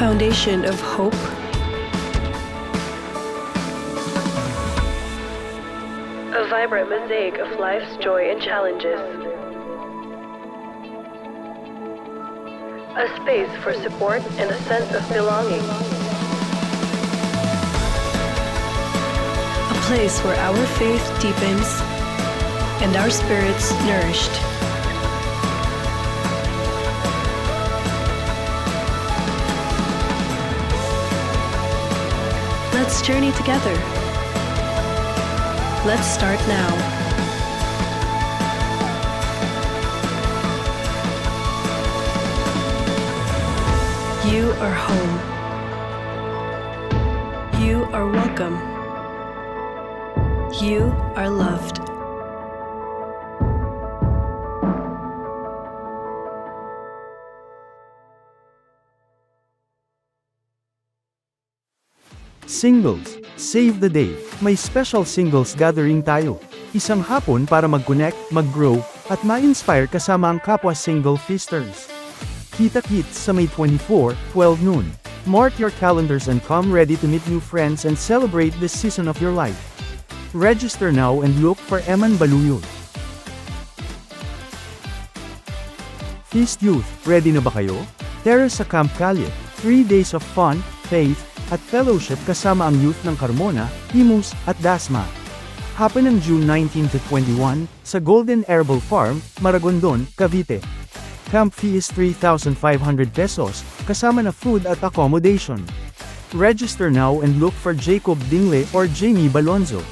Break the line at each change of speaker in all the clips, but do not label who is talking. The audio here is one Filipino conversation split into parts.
foundation of hope, a vibrant mosaic of life's joy and challenges, a space for support and a sense of belonging, a place where our faith deepens and our spirits nourished. Let's journey together. Let's start now. You are home. You are welcome. You are loved.
Singles, save the day. May special singles gathering tayo. Isang hapon para mag-connect, mag-grow, at ma-inspire kasama ang kapwa single feasters. Kita-kits sa May 24, 12 noon. Mark your calendars and come ready to meet new friends and celebrate this season of your life. Register now and look for Eman Baluyod. Feast Youth, ready na ba kayo? Terrace sa Camp Calye, 3 days of fun, faith, at fellowship kasama ang youth ng Carmona, Imus, at Dasma. Happen ng June 19 to 21, sa Golden Herbal Farm, Maragondon, Cavite. Camp fee is 3,500 pesos, kasama na food at accommodation. Register now and look for Jacob Dingle or Jamie Balonzo.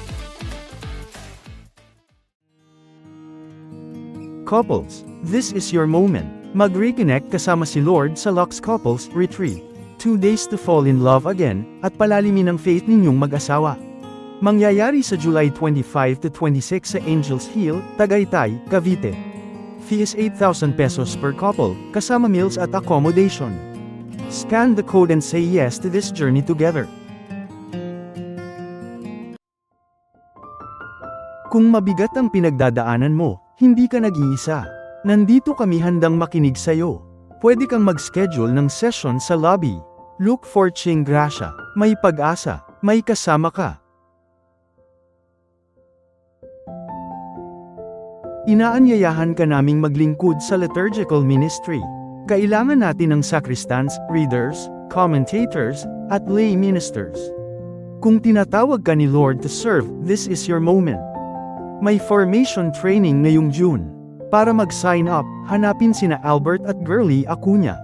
Couples, this is your moment. Mag-reconnect kasama si Lord sa Lux Couples Retreat. 2 days to fall in love again, at palalimin ang faith ninyong mag-asawa. Mangyayari sa July 25 to 26 sa Angels Hill, Tagaytay, Cavite. Fee is 8,000 pesos per couple, kasama meals at accommodation. Scan the code and say yes to this journey together. Kung mabigat ang pinagdadaanan mo, hindi ka nag-iisa. Nandito kami handang makinig sa'yo. Pwede kang mag-schedule ng session sa lobby. Look for Ching Gracia. May pag-asa. May kasama ka. Inaanyayahan ka naming maglingkod sa liturgical ministry. Kailangan natin ng sacristans, readers, commentators, at lay ministers. Kung tinatawag ka ni Lord to serve, this is your moment. May formation training ngayong June. Para mag-sign up, hanapin sina Albert at Girly Acuña.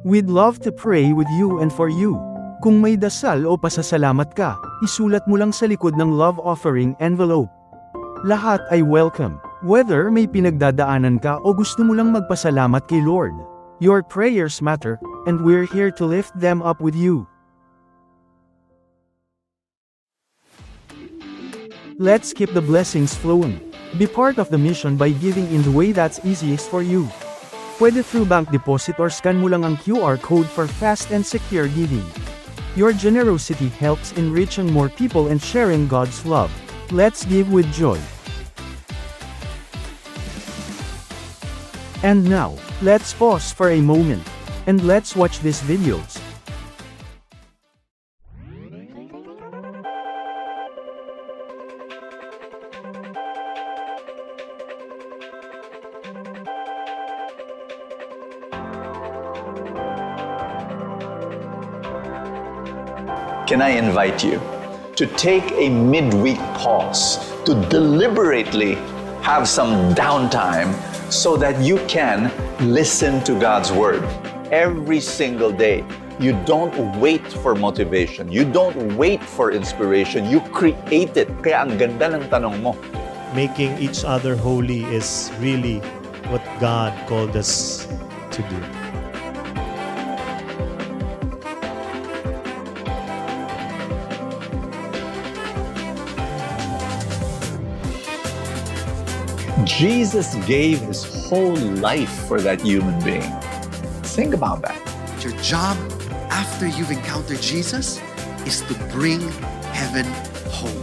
We'd love to pray with you and for you. Kung may dasal o pasasalamat ka, isulat mo lang sa likod ng love offering envelope. Lahat ay welcome. Whether may pinagdadaanan ka o gusto mo lang magpasalamat kay Lord. Your prayers matter, and we're here to lift them up with you. Let's keep the blessings flowing. Be part of the mission by giving in the way that's easiest for you. Pwede through bank deposit or scan mo lang ang QR code for fast and secure giving. Your generosity helps in reaching more people and sharing God's love. Let's give with joy. And now, let's pause for a moment. And let's watch these videos.
Can I invite you to take a midweek pause, to deliberately have some downtime so that you can listen to God's Word every single day. You don't wait for motivation. You don't wait for inspiration. You create it. Kaya ang ganda ng tanong mo.
Making each other holy is really what God called us to do.
Jesus gave his whole life for that human being. Think about that.
Your job after you've encountered Jesus is to bring heaven home.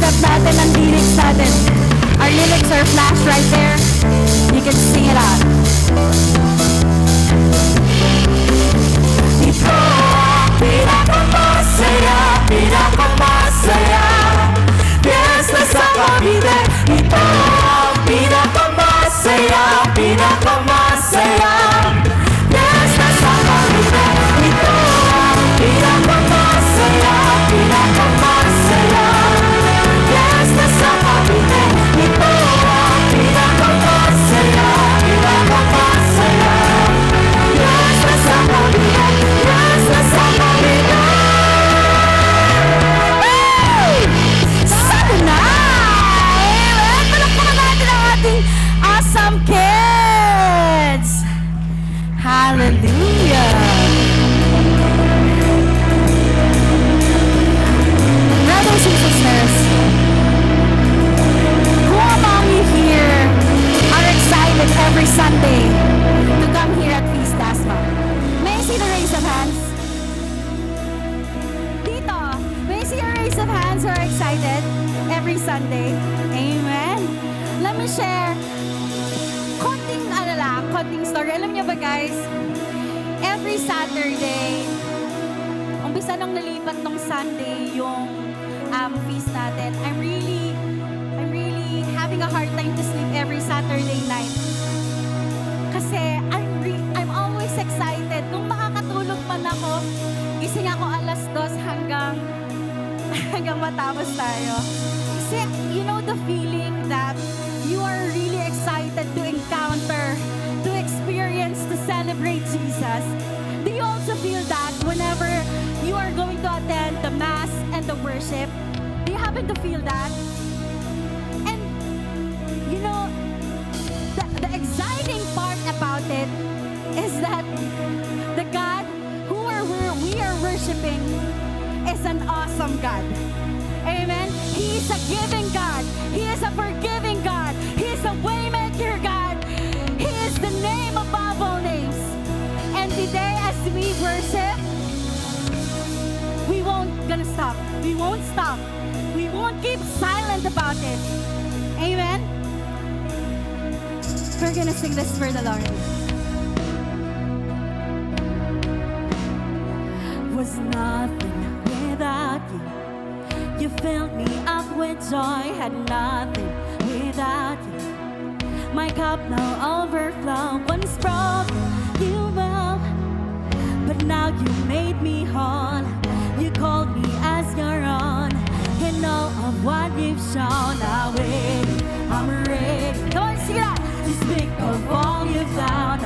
step natin, ang lyrics natin. Our lyrics are flashed right there. You can sing it out. Ito ang pinakamasaya, pinakamasaya. Fiesta sa Cavite. Ito ang pinakamasaya, pinakamasaya. Fiesta sa Cavite. Ito ang pinakamasaya, pinakamasaya. Fiesta sa Cavite. Ito ang pinakamasaya, pinakamasaya. Fiesta sa Cavite. Fiesta sa Cavite. Sana na! Amen! Palakpakan natin ang ating awesome kids! Hallelujah! Brothers and sisters, who among you here are excited every Sunday to come here at Feast Dasma? May I see the raise of hands? Dito, may I see a raise of hands who are excited every Sunday? Amen. Let me share konting story. Alam niyo ba guys, every Saturday, umpisa nung nalipat nung Sunday yung feast natin, I'm really having a hard time to sleep every Saturday night. Kasi I'm always excited. Kung makakatulog man ako, gising ako 2:00 hanggang matapos tayo. Kasi you know the feeling that you are really excited to encounter, to experience, to celebrate Jesus. Do you also feel that whenever you are going to attend the Mass and the worship? Do you happen to feel that? And you know, the exciting part about it is that the God who we are worshiping is an awesome God. Amen? He is a giving God. He is a forgiving God. He is a waymaker God. He is the name above all names. And today as we worship, we won't gonna stop. We won't stop. We won't keep silent about it. Amen? We're gonna sing this for the Lord. Was nothing without you. You filled me up with joy, had nothing without you. My cup now overflow. Once broken, you will, but now you made me whole. You called me as your own. You know of what you've shown. I'm ready. Come on, sing it out. To speak of all you've done.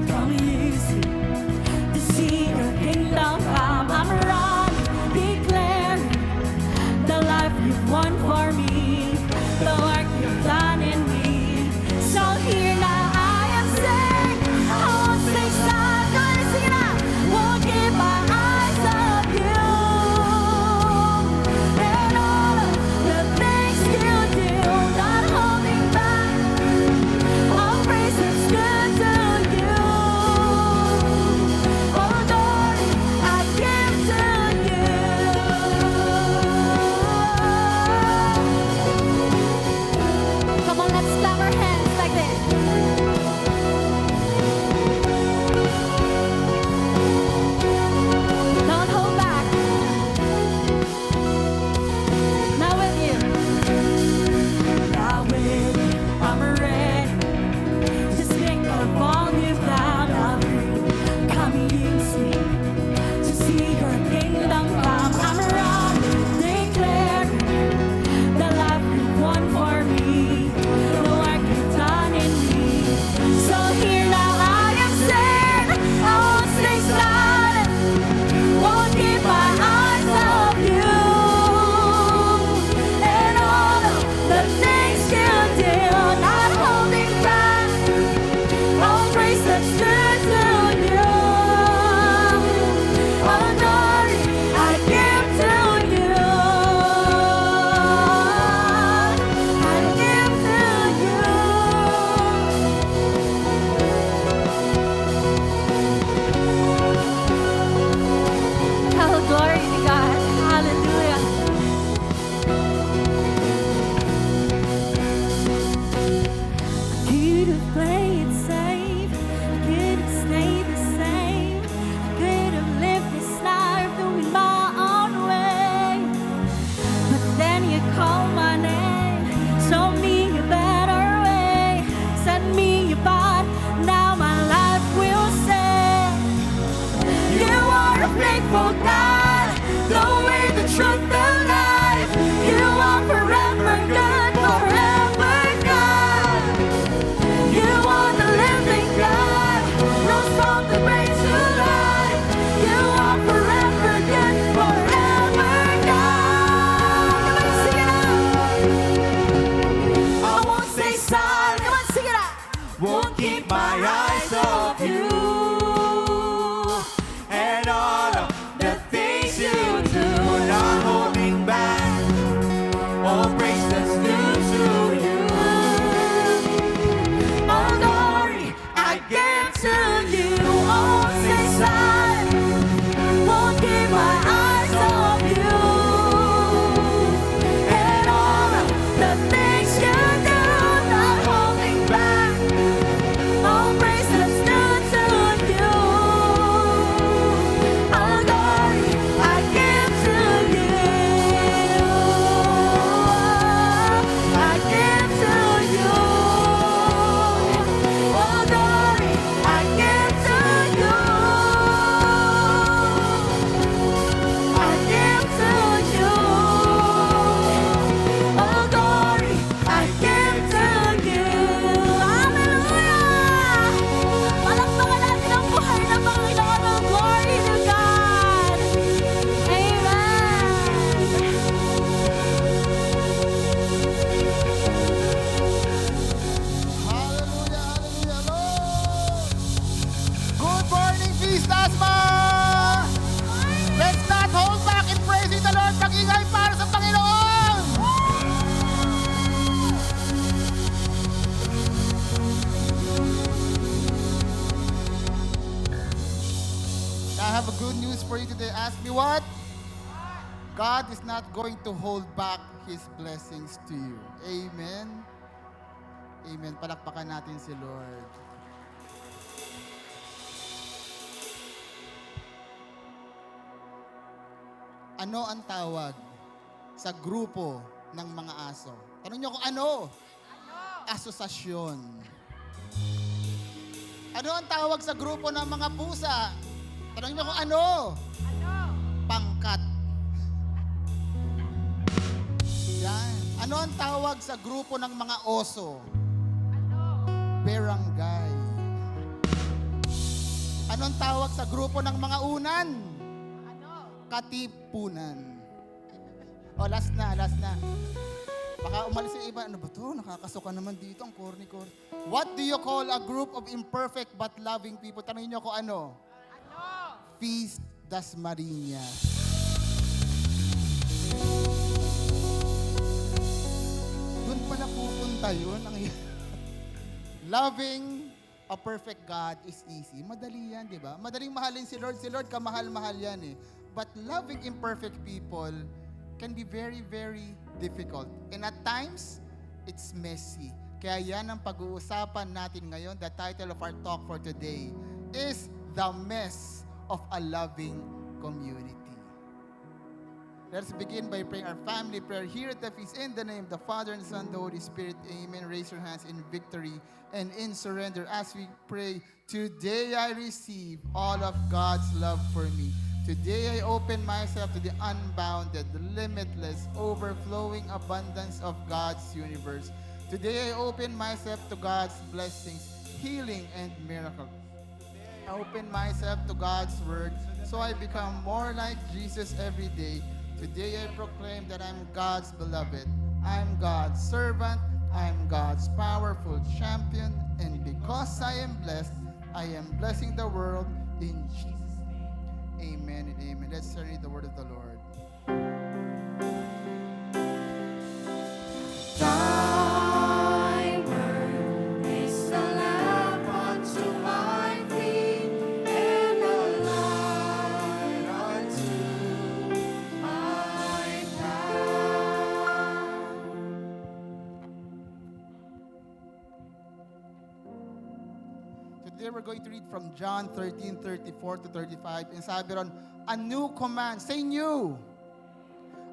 Come easy to see your kingdom come. I'm running, declare the life you've won for me, the work you've done in me. So here now I am saying, I won't stay silent. Go ahead and sing it out. Won't keep my eyes off you and all of the things you do, not holding back. All praise is good to you. Oh Lord, I give to you. call my name. Show me a better way. Send me a path. Now my life will say, you are a faithful God, the way, the truth, the life. You are forever good, forever God. You are the living God, rose from the grave to life. You are forever good, forever God. Come on, sing it out. I won't stay silent. Come on, sing it out. Won't keep my eyes off you and all of the things you do. Not holding back. All praise that's due to you. All glory I give to you. Won't stay silent. Won't keep my eyes off you and all of the things you do. Not holding back. All praise that's due to you. All glory I give to you. I give to you. All glory I give to you. I give to you. All glory I give to you. Hallelujah! Palakpakan natin ang buhay ng Panginoon. All glory to God. Amen.
Hallelujah, hallelujah, Lord. Good morning, Feast Asma! Let's not hold back in praising the Lord. Mag-ingay para sa Panginoon! I have a good news for you today. Ask me what? God is not going to hold back His blessings to you. Amen. Amen. Palakpakan natin si Lord. Ano ang tawag sa grupo ng mga aso? Tanong niyo kung ano? Asosasyon. Ano ang tawag sa grupo ng mga pusa? Tanong niyo kung ano? Pangkat. Yan. Ano ang tawag sa grupo ng mga oso? Barangay. Ano ang tawag sa grupo ng mga unan? Katipunan. O, last na. Baka umalis yung iba. Ano ba to? Nakakasuka naman dito. Ang corny-corny. What do you call a group of imperfect but loving people? Tanongin niyo ko ano? Feast Dasmariñas. Doon pala pupunta yun. Loving a perfect God is easy. Madali yan, di ba? Madaling mahalin si Lord. Si Lord, kamahal-mahal yan eh. But loving imperfect people can be very, very difficult. And at times, it's messy. Kaya yan ang pag-uusapan natin ngayon. The title of our talk for today is The Mess of a Loving Community. Let's begin by praying our family prayer here at the feast in the name of the Father and the Son and the Holy Spirit. Amen. Raise your hands in victory and in surrender as we pray. Today I receive all of God's love for me. Today I open myself to the unbounded, limitless, overflowing abundance of God's universe. Today I open myself to God's blessings, healing, and miracles. I open myself to God's word so I become more like Jesus every day. Today I proclaim that I'm God's beloved. I'm God's servant. I'm God's powerful champion. And because I am blessed, I am blessing the world in Jesus' name. Amen and amen. Let's read the word of the Lord.
Thy word is a lamp unto my feet and a light unto my path.
Today we're going to read from John 13:34 to 35. And sabi ron, a new command. Say new.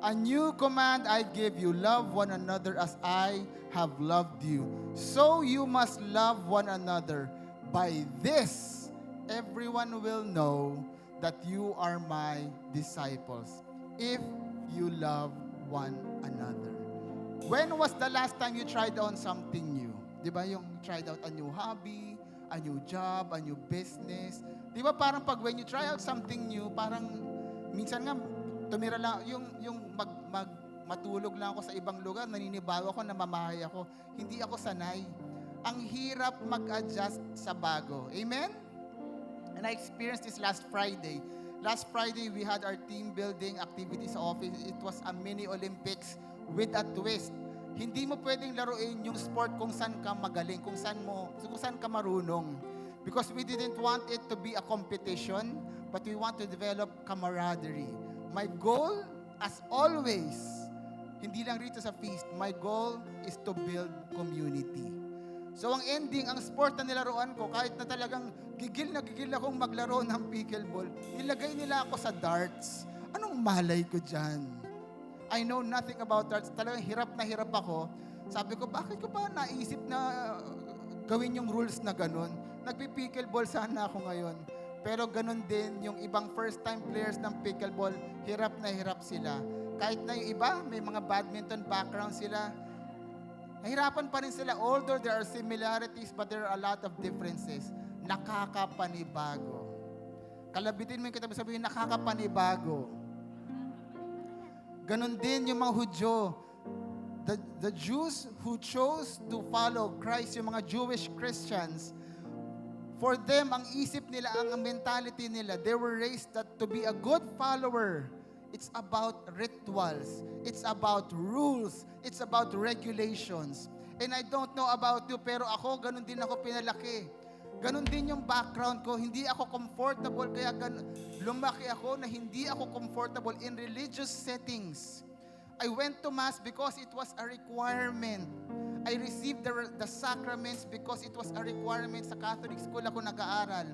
A new command I give you, love one another as I have loved you. So you must love one another. By this, everyone will know that you are my disciples, if you love one another. When was the last time you tried on something new? Di ba yung tried out a new hobby, a new job, a new business? Di ba parang pag when you try out something new, parang minsan nga tumira lang, matulog lang ako sa ibang lugar, naninibago ako, namamahay ako. Hindi ako sanay. Ang hirap mag-adjust sa bago. Amen? And I experienced this last Friday. Last Friday, we had our team building activity sa office. It was a mini Olympics with a twist. Hindi mo pwedeng laruin yung sport kung saan ka magaling, kung saan ka marunong. Because we didn't want it to be a competition, but we want to develop camaraderie. My goal, as always, hindi lang rito sa feast, my goal is to build community. So ang ending, ang sport na nilaruan ko, kahit na talagang gigil akong maglaro ng pickleball, nilagay nila ako sa darts. Anong malay ko dyan? I know nothing about darts. Talagang hirap na hirap ako. Sabi ko, bakit ko ba naisip na gawin yung rules na ganun? Nagpi-pickleball sana ako ngayon. Pero ganun din, yung ibang first-time players ng pickleball, hirap na hirap sila. Kahit na yung iba, may mga badminton background sila, nahirapan pa rin sila. Although there are similarities, but there are a lot of differences. Nakakapanibago. Kalabitin mo yung kitabi, sabihin, nakakapanibago. Ganun din yung mga Hudyo. The Jews who chose to follow Christ, yung mga Jewish Christians, for them, ang isip nila, ang mentality nila, they were raised that to be a good follower, it's about rituals, it's about rules, it's about regulations. And I don't know about you, pero ako, ganun din ako pinalaki. Ganun din yung background ko, hindi ako comfortable, kaya lumaki ako na hindi ako comfortable in religious settings. I went to Mass because it was a requirement. I received the sacraments because it was a requirement. Sa Catholic school ako nag-aaral.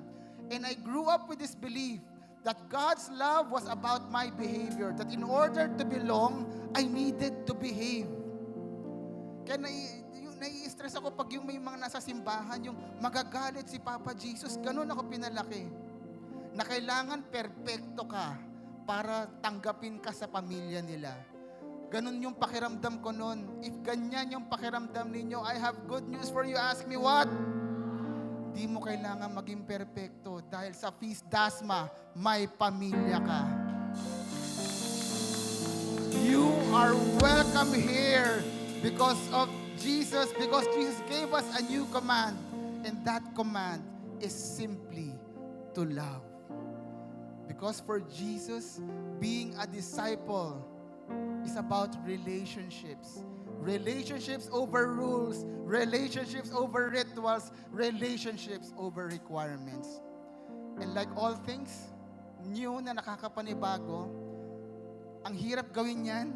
And I grew up with this belief that God's love was about my behavior. That in order to belong, I needed to behave. Kaya nai-stress ako pag yung may mga nasa simbahan, yung magagalit si Papa Jesus. Ganun ako pinalaki. Na kailangan perpekto ka para tanggapin ka sa pamilya nila. Ganun yung pakiramdam ko noon. If ganyan yung pakiramdam ninyo, I have good news for you. Ask me what? Di mo kailangan maging perpekto dahil sa Feast Dasma, may pamilya ka. You are welcome here because of Jesus, because Jesus gave us a new command. And that command is simply to love. Because for Jesus, being a disciple is about relationships. Relationships over rules, relationships over rituals, relationships over requirements. And like all things, new na nakakapanibago, ang hirap gawin yan.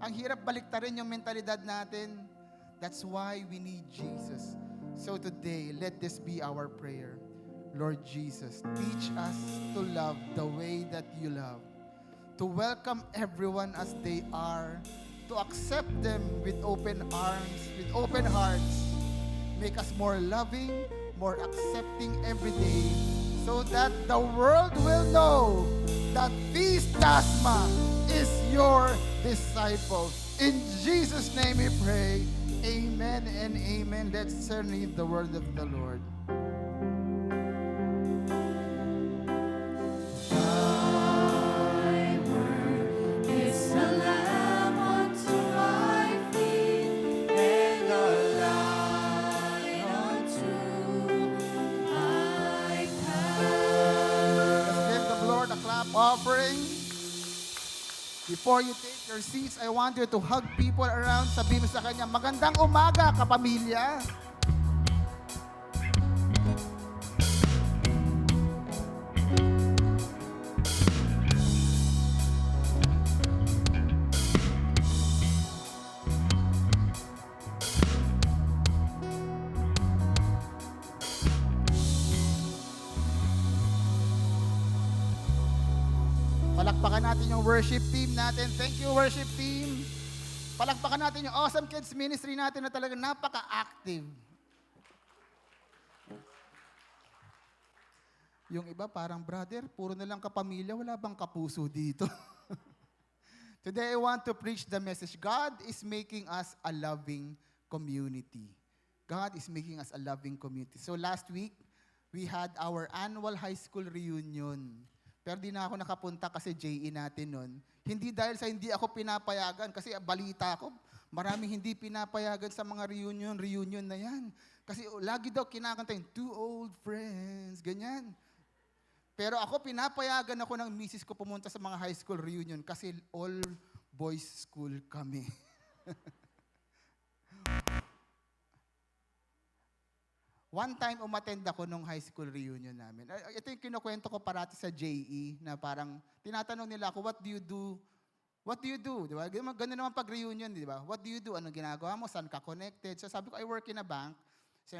Ang hirap baliktarin yung mentalidad natin. That's why we need Jesus. So today, let this be our prayer. Lord Jesus, teach us to love the way that you love. To welcome everyone as they are, to accept them with open arms, with open hearts. Make us more loving, more accepting every day, so that the world will know that Feast Dasma is your disciple. In Jesus' name we pray. Amen and amen. Let's read the word of the Lord. Offering. Before you take your seats, I want you to hug people around. Sabihin mo sa kanya, magandang umaga, kapamilya. Palakpakan natin yung worship team natin. Thank you, worship team. Palakpakan natin yung Awesome Kids Ministry natin na talagang napaka-active. Yung iba parang, brother, puro na lang kapamilya, wala bang kapuso dito? Today I want to preach the message. God is making us a loving community. God is making us a loving community. So last week, we had our annual high school reunion. Pero di na ako nakapunta kasi JE natin nun. Hindi dahil sa hindi ako pinapayagan, kasi balita ko, maraming hindi pinapayagan sa mga reunion na yan. Kasi lagi daw kinakanta yung two old friends, ganyan. Pero ako, pinapayagan ako ng misis ko pumunta sa mga high school reunion kasi all boys school kami. One time, umattend ako nung high school reunion namin. Ito yung kinukwento ko parati sa JE na parang tinatanong nila ako, what do you do? What do you do? Di ba? Ganun naman pag reunion, di ba? What do you do? Anong ginagawa mo? Saan ka connected? So sabi ko, I work in a bank. So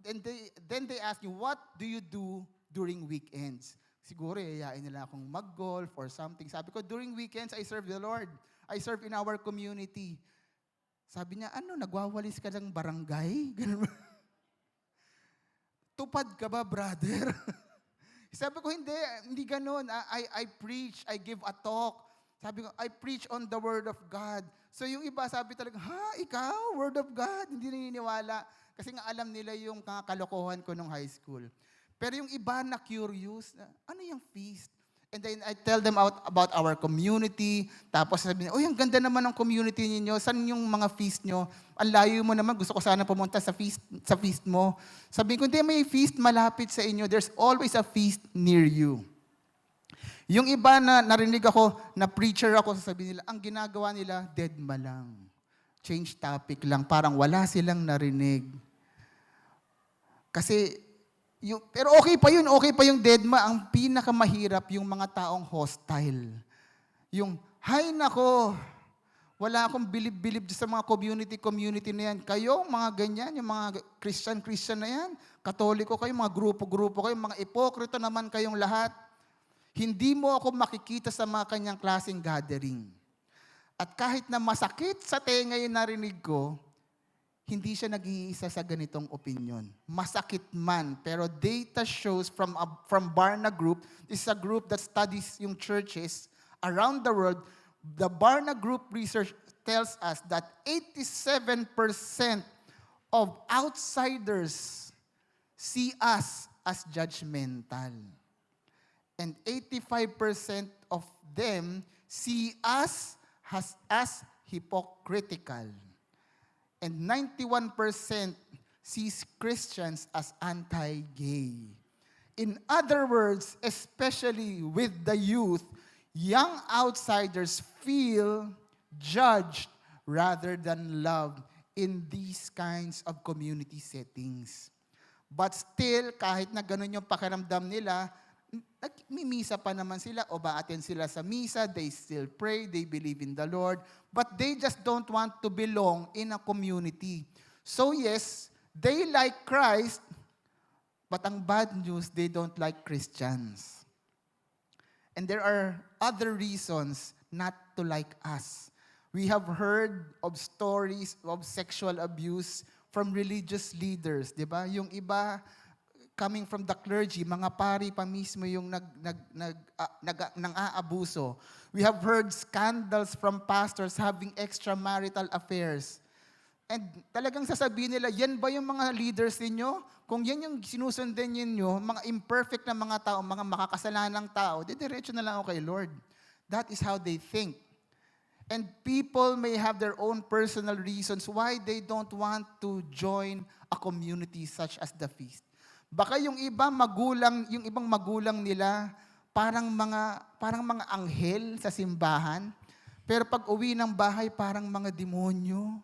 then they ask me, what do you do during weekends? Siguro, yayain nila akong mag-golf or something. Sabi ko, during weekends, I serve the Lord. I serve in our community. Sabi niya, nagwawalis ka ng barangay? Ganun ba? Tupad ka ba, brother? Sabi ko, hindi ganun. I preach, I give a talk. Sabi ko, I preach on the Word of God. So yung iba, sabi talaga, ikaw, Word of God? Hindi naniniwala. Kasi nga alam nila yung kalokohan ko nung high school. Pero yung iba na curious, ano yung feast? And then I tell them about our community. Tapos sabi nila, ang ganda naman ng community niyo. Saan yung mga feast nyo? Ang layo mo naman, gusto ko sana pumunta sa feast mo. Sabi ko, hindi, may feast malapit sa inyo. There's always a feast near you. Yung iba na narinig ako, na preacher ako, sasabihin nila, ang ginagawa nila, deadma lang. Change topic lang. Parang wala silang narinig. Kasi, pero okay pa yung deadma. Ang pinakamahirap yung mga taong hostile. Yung, hay nako, wala akong bilib-bilib sa mga community na yan. Kayo, mga ganyan, yung mga Christian na yan, Katoliko kayo, mga grupo-grupo kayo, mga ipokrito naman kayong lahat. Hindi mo ako makikita sa mga kanyang klaseng gathering. At kahit na masakit sa tenga yung narinig ko, hindi siya nag-iisa sa ganitong opinion. Masakit man, pero data shows from Barna Group, this is a group that studies yung churches around the world. The Barna Group research tells us that 87% of outsiders see us as judgmental. And 85% of them see us as hypocritical. And 91% sees Christians as anti-gay. In other words, especially with the youth, young outsiders feel judged rather than loved in these kinds of community settings. But still, kahit na ganun yung pakiramdam nila, nagmimisa pa naman sila o ba-attend sila sa misa, they still pray, they believe in the Lord, but they just don't want to belong in a community. So yes, they like Christ, but ang bad news, they don't like Christians. And there are other reasons not to like us. We have heard of stories of sexual abuse from religious leaders, di ba? Yung iba, coming from the clergy, mga pari pa mismo yung nang-aabuso. We have heard scandals from pastors having extramarital affairs. And talagang sasabihin nila, yan ba yung mga leaders ninyo? Kung yan yung sinusundan ninyo, mga imperfect na mga tao, mga makakasalanang tao, diretso na lang ako kay Lord. That is how they think. And people may have their own personal reasons why they don't want to join a community such as the feast. Baka yung ibang magulang nila parang mga anghel sa simbahan, pero pag uwi ng bahay parang mga demonyo.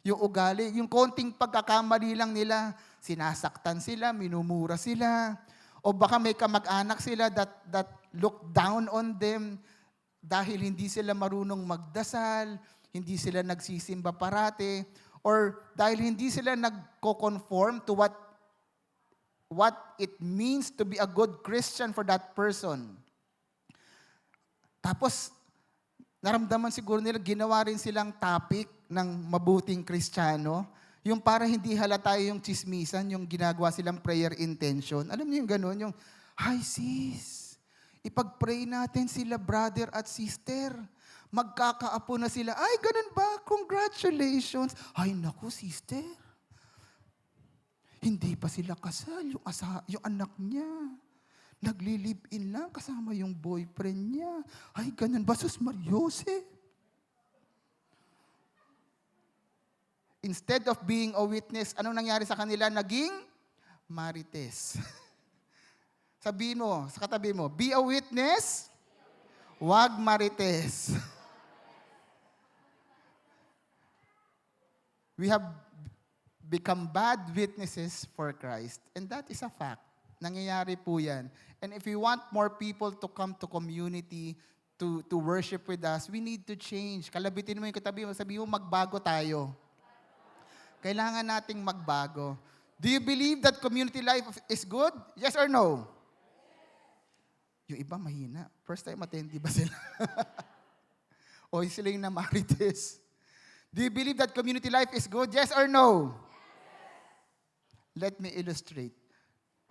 Yung ugali, yung konting pagkakamali lang nila, sinasaktan sila, minumura sila. O baka may kamag-anak sila that look down on them dahil hindi sila marunong magdasal, hindi sila nagsisimba parate, or dahil hindi sila nagko-conform to what it means to be a good Christian for that person. Tapos, naramdaman siguro nila, ginawa rin silang topic ng mabuting Kristiyano. Yung para hindi halata yung chismisan, yung ginagawa silang prayer intention. Alam niyo yung gano'n? Yung, hi sis, ipag-pray natin sila brother at sister. Magkakaapo na sila. Ay, ganun ba? Congratulations. Ay, naku, sister. Hindi pa sila kasal. Yung anak niya. Nagli-live-in lang kasama yung boyfriend niya. Ay, ganun ba? Sus Mariose. Instead of being a witness, anong nangyari sa kanila? Naging marites. Sabihin mo, sa katabi mo, be a witness, wag marites. We have become bad witnesses for Christ. And that is a fact. Nangyayari po yan. And if we want more people to come to community, to worship with us, we need to change. Kalabitin mo yung katabi mo, sabi mo, magbago tayo. Kailangan nating magbago. Do you believe that community life is good? Yes or no? Yung iba mahina. First time attendee ba sila? O sila yung namarites? Do you believe that community life is good? Yes or no? Let me illustrate.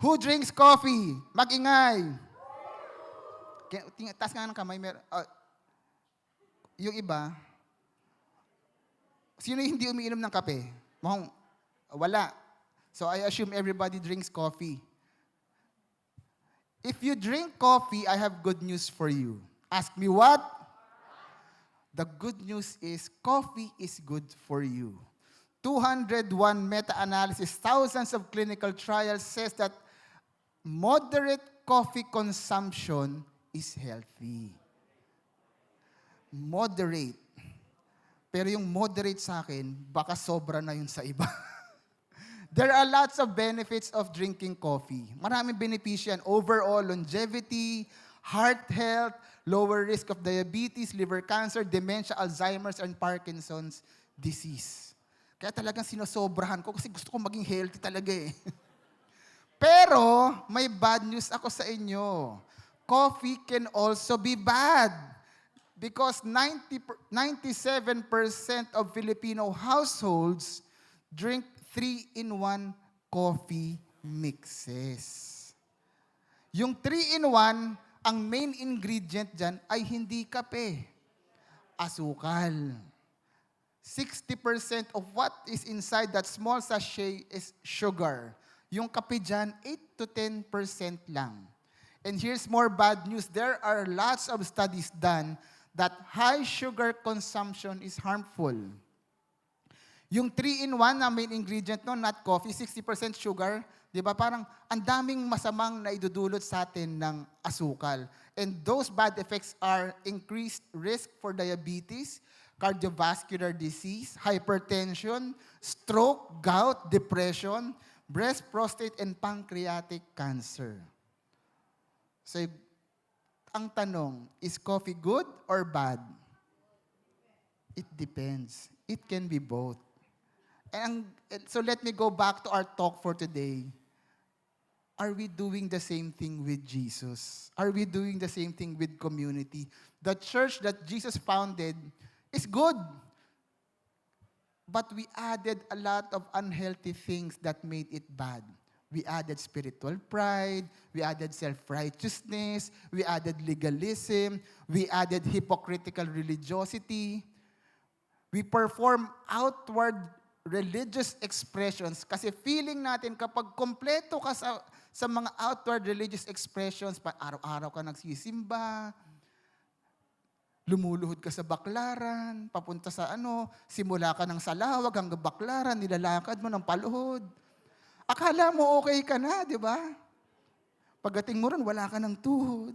Who drinks coffee? Mag-ingay. Taas nga ng kamay. Yung iba, sino yung hindi umiinom ng kape? Mukhang wala. So I assume everybody drinks coffee. If you drink coffee, I have good news for you. Ask me what? The good news is coffee is good for you. 201 meta-analysis, thousands of clinical trials says that moderate coffee consumption is healthy. Moderate. Pero yung moderate sa akin, baka sobra na yun sa iba. There are lots of benefits of drinking coffee. Maraming benepisyo yan. Overall, longevity, heart health, lower risk of diabetes, liver cancer, dementia, Alzheimer's, and Parkinson's disease. Kaya talagang sinosobrahan ko kasi gusto ko maging healthy talaga eh. Pero, may bad news ako sa inyo. Coffee can also be bad. Because 97% of Filipino households drink 3-in-1 coffee mixes. Yung 3-in-1, ang main ingredient dyan ay hindi kape, asukal. 60% of what is inside that small sachet is sugar. Yung kape dyan, 8 to 10% lang. And here's more bad news. There are lots of studies done that high sugar consumption is harmful. Yung 3-in-1 na main ingredient no, not coffee, 60% sugar, di ba? Parang ang daming masamang na idudulot sa atin ng asukal. And those bad effects are increased risk for diabetes, cardiovascular disease, hypertension, stroke, gout, depression, breast, prostate, and pancreatic cancer. So, ang tanong, is coffee good or bad? It depends. It can be both. So let me go back to our talk for today. Are we doing the same thing with Jesus? Are we doing the same thing with community? The church that Jesus founded is good. But we added a lot of unhealthy things that made it bad. We added spiritual pride, we added self-righteousness, we added legalism, we added hypocritical religiosity. We perform outward religious expressions kasi feeling natin kapag kompleto ka sa mga outward religious expressions, araw-araw ka nagsisimba, lumuluhod ka sa baklaran, papunta sa simula ka ng salawag hanggang baklaran, nilalakad mo ng paluhod. Akala mo okay ka na, di ba? Pagdating mo ron, wala ka ng tuhod.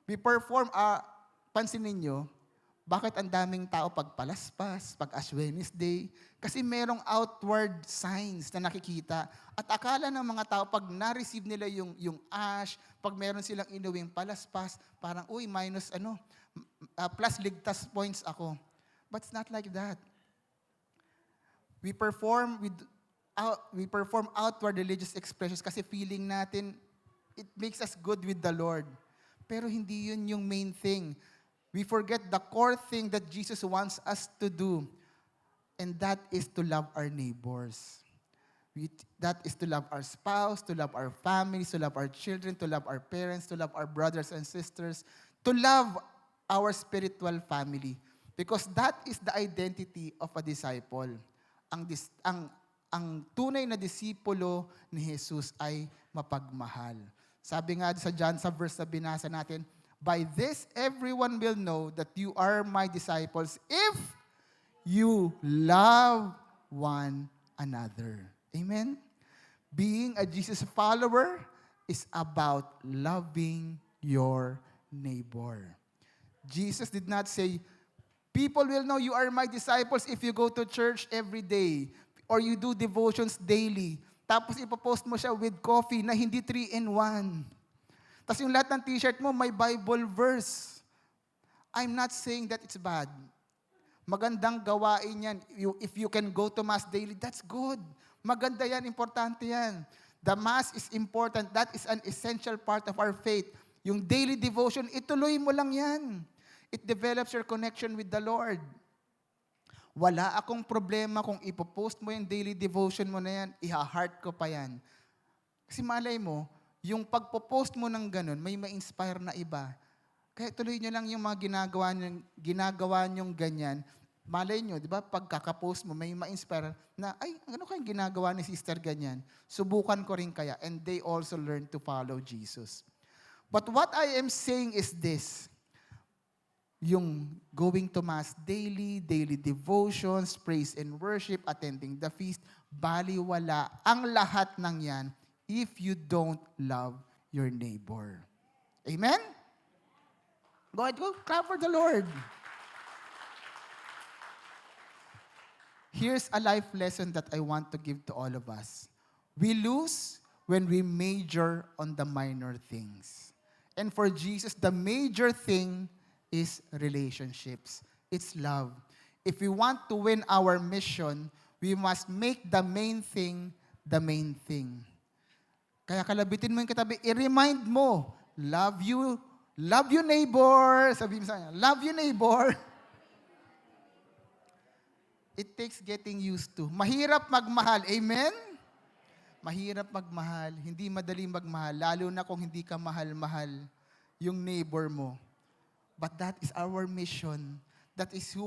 We perform, pansinin nyo, bakit ang daming tao pag palaspas, pag Ash Wednesday? Kasi merong outward signs na nakikita. At akala ng mga tao, pag na-receive nila yung ash, pag meron silang inuwing palaspas, parang, minus plus ligtas points ako. But it's not like that. We perform outward religious expressions kasi feeling natin, it makes us good with the Lord. Pero hindi yun yung main thing. We forget the core thing that Jesus wants us to do. And that is to love our neighbors. That is to love our spouse, to love our families, to love our children, to love our parents, to love our brothers and sisters, to love our spiritual family. Because that is the identity of a disciple. Ang tunay na disipulo ni Jesus ay mapagmahal. Sabi nga sa John, sa verse na binasa natin, by this everyone will know that you are my disciples if you love one another. Amen? Being a Jesus follower is about loving your neighbor. Jesus did not say, people will know you are my disciples if you go to church every day or you do devotions daily. Tapos ipopost mo siya with coffee na hindi 3-in-1. Tapos yung lahat ng t-shirt mo may Bible verse. I'm not saying that it's bad. Magandang gawain yan. If you can go to Mass daily, that's good. Maganda yan, importante yan. The Mass is important. That is an essential part of our faith. Yung daily devotion, ituloy mo lang yan. It develops your connection with the Lord. Wala akong problema kung ipopost mo yung daily devotion mo na yan, iha-heart ko pa yan. Kasi malay mo, yung pagpopost mo ng ganun, may ma-inspire na iba. Kaya tuloy nyo lang yung mga ginagawa nyong ganyan. Malay nyo, di ba, pagkakapost mo, may ma-inspire na, ay, ano kayang ginagawa ni sister ganyan? Subukan ko rin kaya. And they also learn to follow Jesus. But what I am saying is this, yung going to Mass daily devotions, praise and worship, attending the feast, baliwala ang lahat ng yan if you don't love your neighbor. Amen? Go ahead, go clap for the Lord. Here's a life lesson that I want to give to all of us. We lose when we major on the minor things. And for Jesus, the major thing is relationships. It's love. If we want to win our mission, we must make the main thing the main thing. Kaya kalabitin mo yung katabi, i-remind mo, love you neighbor. Sabi mo sa kanya, love you neighbor. It takes getting used to. Mahirap magmahal. Amen? Mahirap magmahal. Hindi madali magmahal. Lalo na kung hindi ka mahal-mahal yung neighbor mo. But that is our mission. That's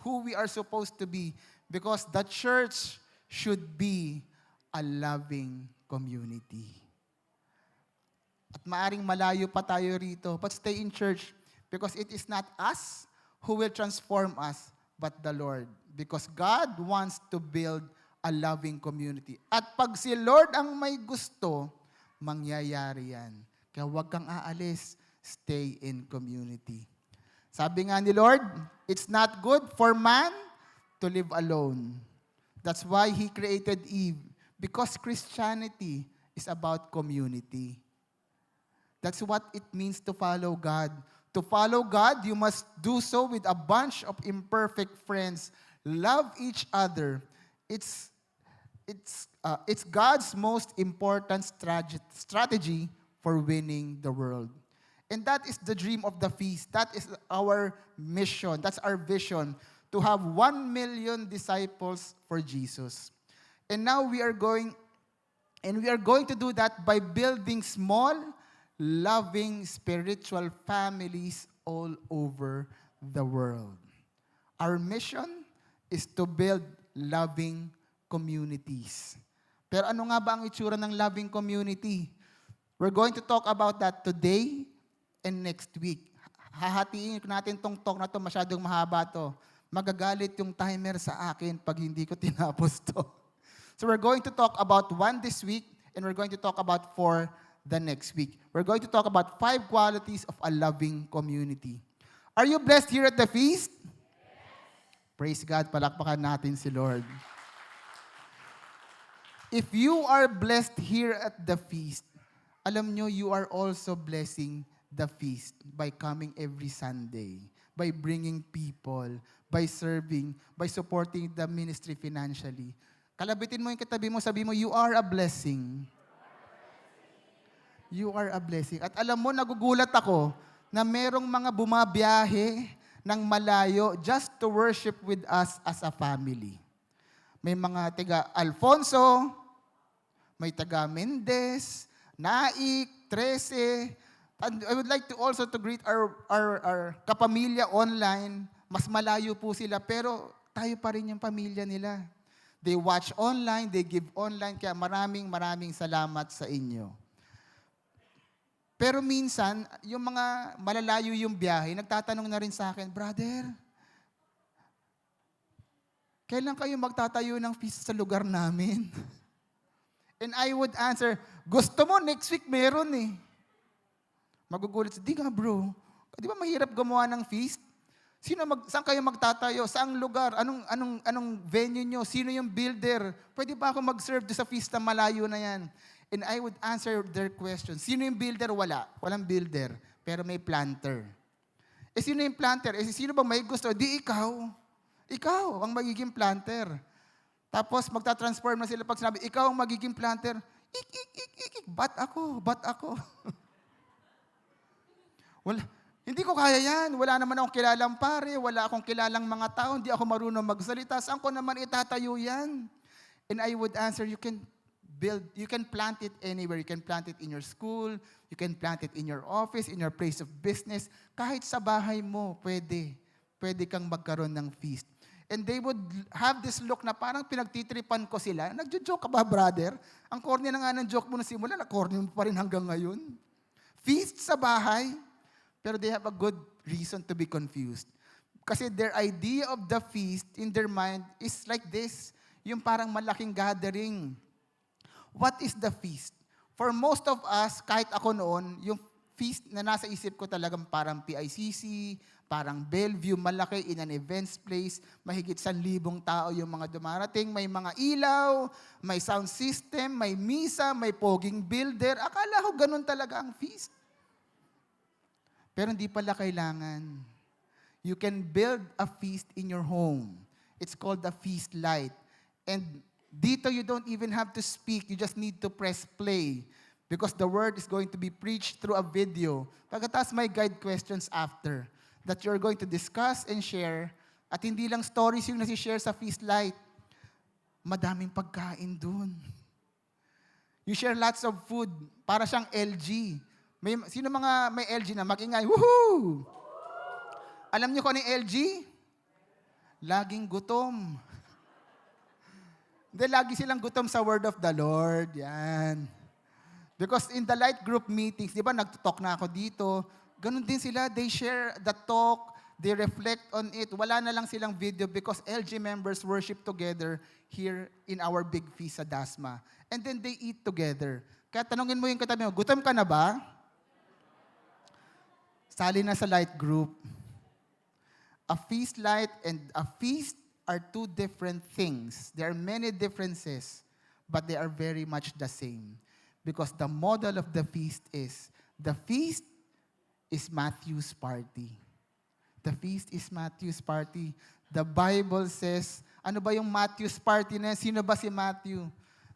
who we are supposed to be. Because the church should be a loving community. At maaring malayo pa tayo rito. But stay in church. Because it is not us who will transform us, but the Lord. Because God wants to build a loving community. At pag si Lord ang may gusto, mangyayari yan. Kaya huwag kang aalis. Stay in community. Sabi nga ni Lord, it's not good for man to live alone. That's why He created Eve. Because Christianity is about community. That's what it means to follow God. To follow God, you must do so with a bunch of imperfect friends. Love each other. It's God's most important strategy for winning the world. And that is the dream of the feast. That is our mission. That's our vision, to have 1 million disciples for Jesus. And now we are going to do that by building small, loving spiritual families all over the world. Our mission is to build loving communities. Pero ano nga ba ang itsura ng loving community? We're going to talk about that today and next week. Hahatiin natin tong talk na to, masyadong mahaba to. Magagalit yung timer sa akin pag hindi ko tinapos to. So we're going to talk about 1 this week and we're going to talk about 4 the next week. We're going to talk about 5 qualities of a loving community. Are you blessed here at the feast? Yes. Praise God, palakpakan natin si Lord. If you are blessed here at the feast, alam nyo, you are also blessing the feast by coming every Sunday, by bringing people, by serving, by supporting the ministry financially. Kalabitin mo yung katabi mo, sabi mo, you are a blessing. You are a blessing. At alam mo, nagugulat ako na merong mga bumabiyahe ng malayo just to worship with us as a family. May mga taga Alfonso, may taga Mendez, Naik, Trece. And I would like to also to greet our kapamilya online. Mas malayo po sila, pero tayo pa rin yung pamilya nila. They watch online, they give online, kaya maraming salamat sa inyo. Pero minsan, yung mga malalayo yung biyahe, nagtatanong na rin sa akin, Brother, kailan kayo magtatayo ng feast sa lugar namin? And I would answer, gusto mo, next week meron eh. Magugulat, di nga bro, di ba mahirap gumawa ng feast? Saan kayo magtatayo? Saang lugar? Anong venue nyo? Sino yung builder? Pwede ba ako mag-serve sa feast na malayo na yan? And I would answer their question. Sino yung builder? Wala. Walang builder. Pero may planter. Sino yung planter? Sino bang may gusto? Di ikaw. Ikaw ang magiging planter. Tapos magta-transform na sila pag sinabi, ikaw ang magiging planter. Ba't ako? Wala. Hindi ko kaya yan. Wala naman akong kilalang pare. Wala akong kilalang mga tao. Hindi ako marunong magsalita. Saan ko naman itatayo yan? And I would answer, you can plant it anywhere. You can plant it in your school. You can plant it in your office, in your place of business. Kahit sa bahay mo, pwede. Pwede kang magkaroon ng feast. And they would have this look na parang pinagtitripan ko sila. Nagjo-joke ka ba, brother? Ang corny na nga ng joke mo na simula, na-corny mo pa rin hanggang ngayon. Feast sa bahay. Pero they have a good reason to be confused. Kasi their idea of the feast in their mind is like this. Yung parang malaking gathering. What is the feast? For most of us, kahit ako noon, yung feast na nasa isip ko talagang parang PICC, parang Bellevue, malaki in an events place, mahigit 1,000 tao yung mga dumarating, may mga ilaw, may sound system, may misa, may poging builder. Akala ko ganun talaga ang feast. Pero hindi pala kailangan. You can build a feast in your home. It's called the feast light. And dito you don't even have to speak. You just need to press play because the word is going to be preached through a video. Pagkatapos may guide questions after that you're going to discuss and share. At hindi lang stories yung nasi-share sa feast light. Madaming pagkain dun. You share lots of food. Para siyang LG. Sino mga may LG na mag-ingay? Woohoo! Alam niyo kung ano yung LG? Laging gutom. Hindi, lagi silang gutom sa word of the Lord. Yan. Because in the light group meetings, di ba, nag-talk na ako dito, ganun din sila, they share the talk, they reflect on it. Wala na lang silang video because LG members worship together here in our big feast sa Dasma. And then they eat together. Kaya tanungin mo yung katabi mo, gutom ka na ba? Sali na sa light group. A feast light and a feast are two different things. There are many differences, but they are very much the same. Because the model of the feast is Matthew's party. The feast is Matthew's party. The Bible says, ano ba yung Matthew's party na yan? Sino ba si Matthew?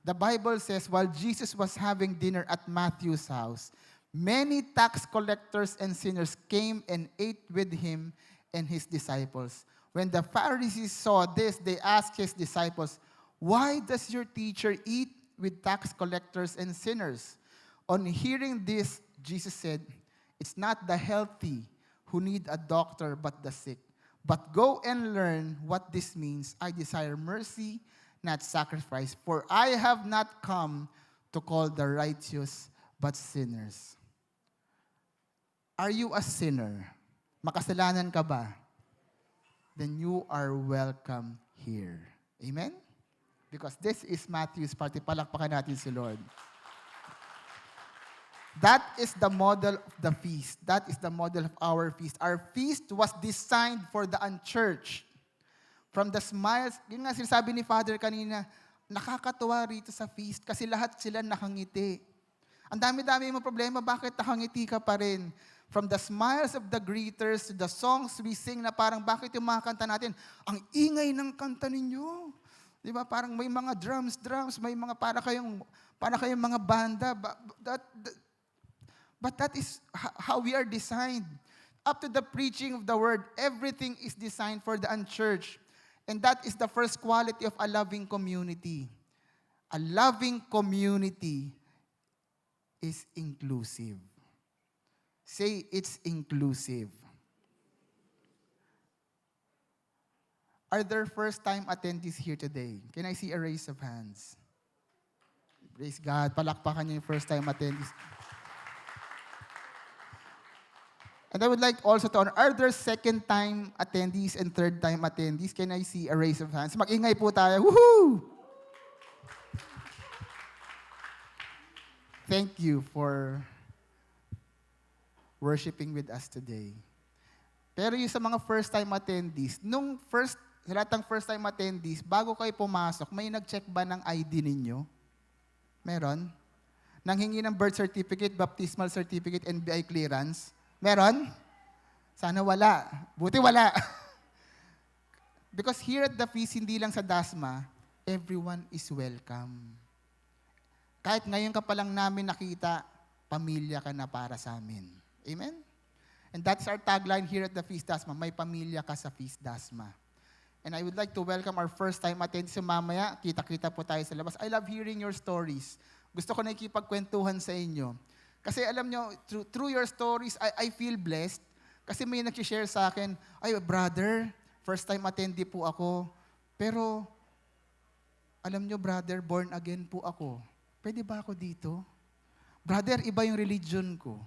The Bible says, while Jesus was having dinner at Matthew's house, many tax collectors and sinners came and ate with him and his disciples. When the Pharisees saw this, they asked his disciples, "Why does your teacher eat with tax collectors and sinners?" On hearing this, Jesus said, "It's not the healthy who need a doctor, but the sick. But go and learn what this means. I desire mercy, not sacrifice. For I have not come to call the righteous, but sinners." Are you a sinner? Makasalanan ka ba? Then you are welcome here. Amen? Because this is Matthew's party. Palakpakan natin si Lord. That is the model of the feast. That is the model of our feast. Our feast was designed for the unchurched. From the smiles, yun nga sinasabi ni Father kanina, nakakatuwa rito sa feast kasi lahat sila nakangiti. Ang dami-dami mo problema, bakit nakangiti ka pa rin? From the smiles of the greeters to the songs we sing na parang bakit yung mga kanta natin, ang ingay ng kanta ninyo. Di ba? Parang may mga drums, may mga para kayong mga banda. But that is how we are designed. Up to the preaching of the word, everything is designed for the unchurched. And that is the first quality of a loving community. A loving community is inclusive. Say, it's inclusive. Are there first-time attendees here today? Can I see a raise of hands? Praise God. Palakpakan niyo yung first-time attendees. And I would like also to honor, are there second-time attendees and third-time attendees? Can I see a raise of hands? Mag-ingay po tayo. Woohoo! Thank you for worshiping with us today. Pero yung sa mga first-time attendees, sa lahat ng first-time attendees, bago kayo pumasok, may nag-check ba ng ID ninyo? Meron? Nanghingi ng birth certificate, baptismal certificate, NBI clearance? Meron? Sana wala. Buti wala. Because here at the feast, hindi lang sa Dasma, everyone is welcome. Kahit ngayon ka pa lang namin nakita, pamilya ka na para sa amin. Amen? And that's our tagline here at the Feast Dasma, may pamilya ka sa Feast Dasma. And I would like to welcome our first-time attendees. Mamaya, kita-kita po tayo sa labas. I love hearing your stories. Gusto ko na ikipagkwentuhan sa inyo. Kasi alam nyo, through your stories, I feel blessed. Kasi may nag-share sa akin, ay brother, first-time attendee po ako. Pero, alam nyo brother, born again po ako. Pwede ba ako dito? Brother, iba yung religion ko.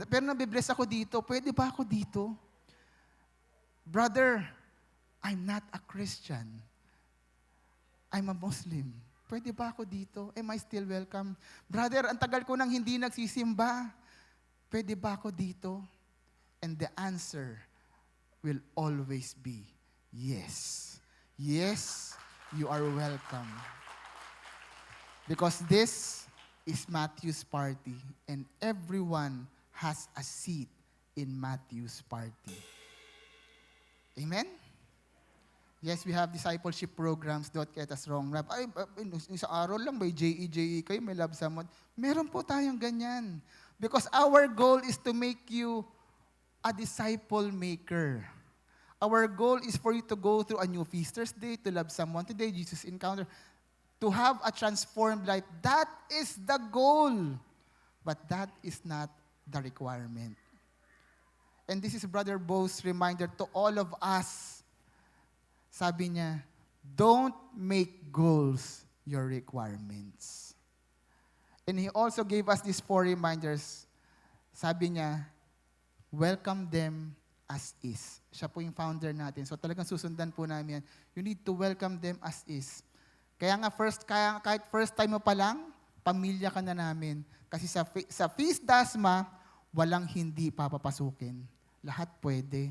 Pero nabibless ako dito. Pwede ba ako dito? Brother, I'm not a Christian. I'm a Muslim. Pwede ba ako dito? Am I still welcome? Brother, ang tagal ko nang hindi nagsisimba. Pwede ba ako dito? And the answer will always be yes. Yes, you are welcome. Because this is Matthew's party and everyone has a seat in Matthew's party. Amen? Yes, we have discipleship programs. Don't get us wrong. Ay, sa araw lang, may JE kayo, may love someone. Meron po tayong ganyan. Because our goal is to make you a disciple maker. Our goal is for you to go through a new Feaster's Day, to love someone today, Jesus Encounter, to have a transformed life. That is the goal. But that is not the requirement. And this is Brother Bo's reminder to all of us. Sabi niya, don't make goals your requirements. And he also gave us these 4 reminders. Sabi niya, welcome them as is. Siya po yung founder natin. So talagang susundan po namin yan. You need to welcome them as is. Kaya nga kahit first time mo pa lang, pamilya ka na namin. Kasi sa Feast Dasma, walang hindi papapasukin. Lahat pwede.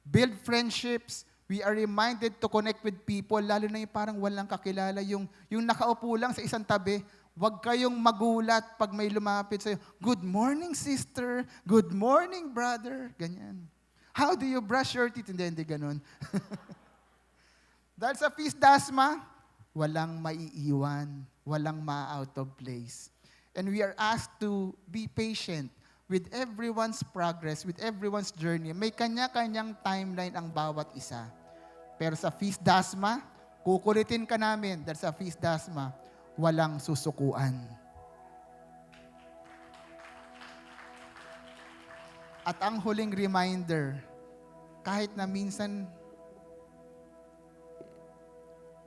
Build friendships. We are reminded to connect with people, lalo na yung parang walang kakilala, yung nakaupo lang sa isang tabi. Huwag kayong magulat pag may lumapit sa'yo. Good morning, sister. Good morning, brother. Ganyan. How do you brush your teeth? Hindi ganun. Dahil sa Feast Dasma, walang maiiwan, walang ma-out of place. And we are asked to be patient with everyone's progress, with everyone's journey. May kanya-kanyang timeline ang bawat isa. Pero sa Feast Dasma, kukulitin ka namin dahil sa Feast Dasma, walang susukuan. At ang huling reminder, kahit na minsan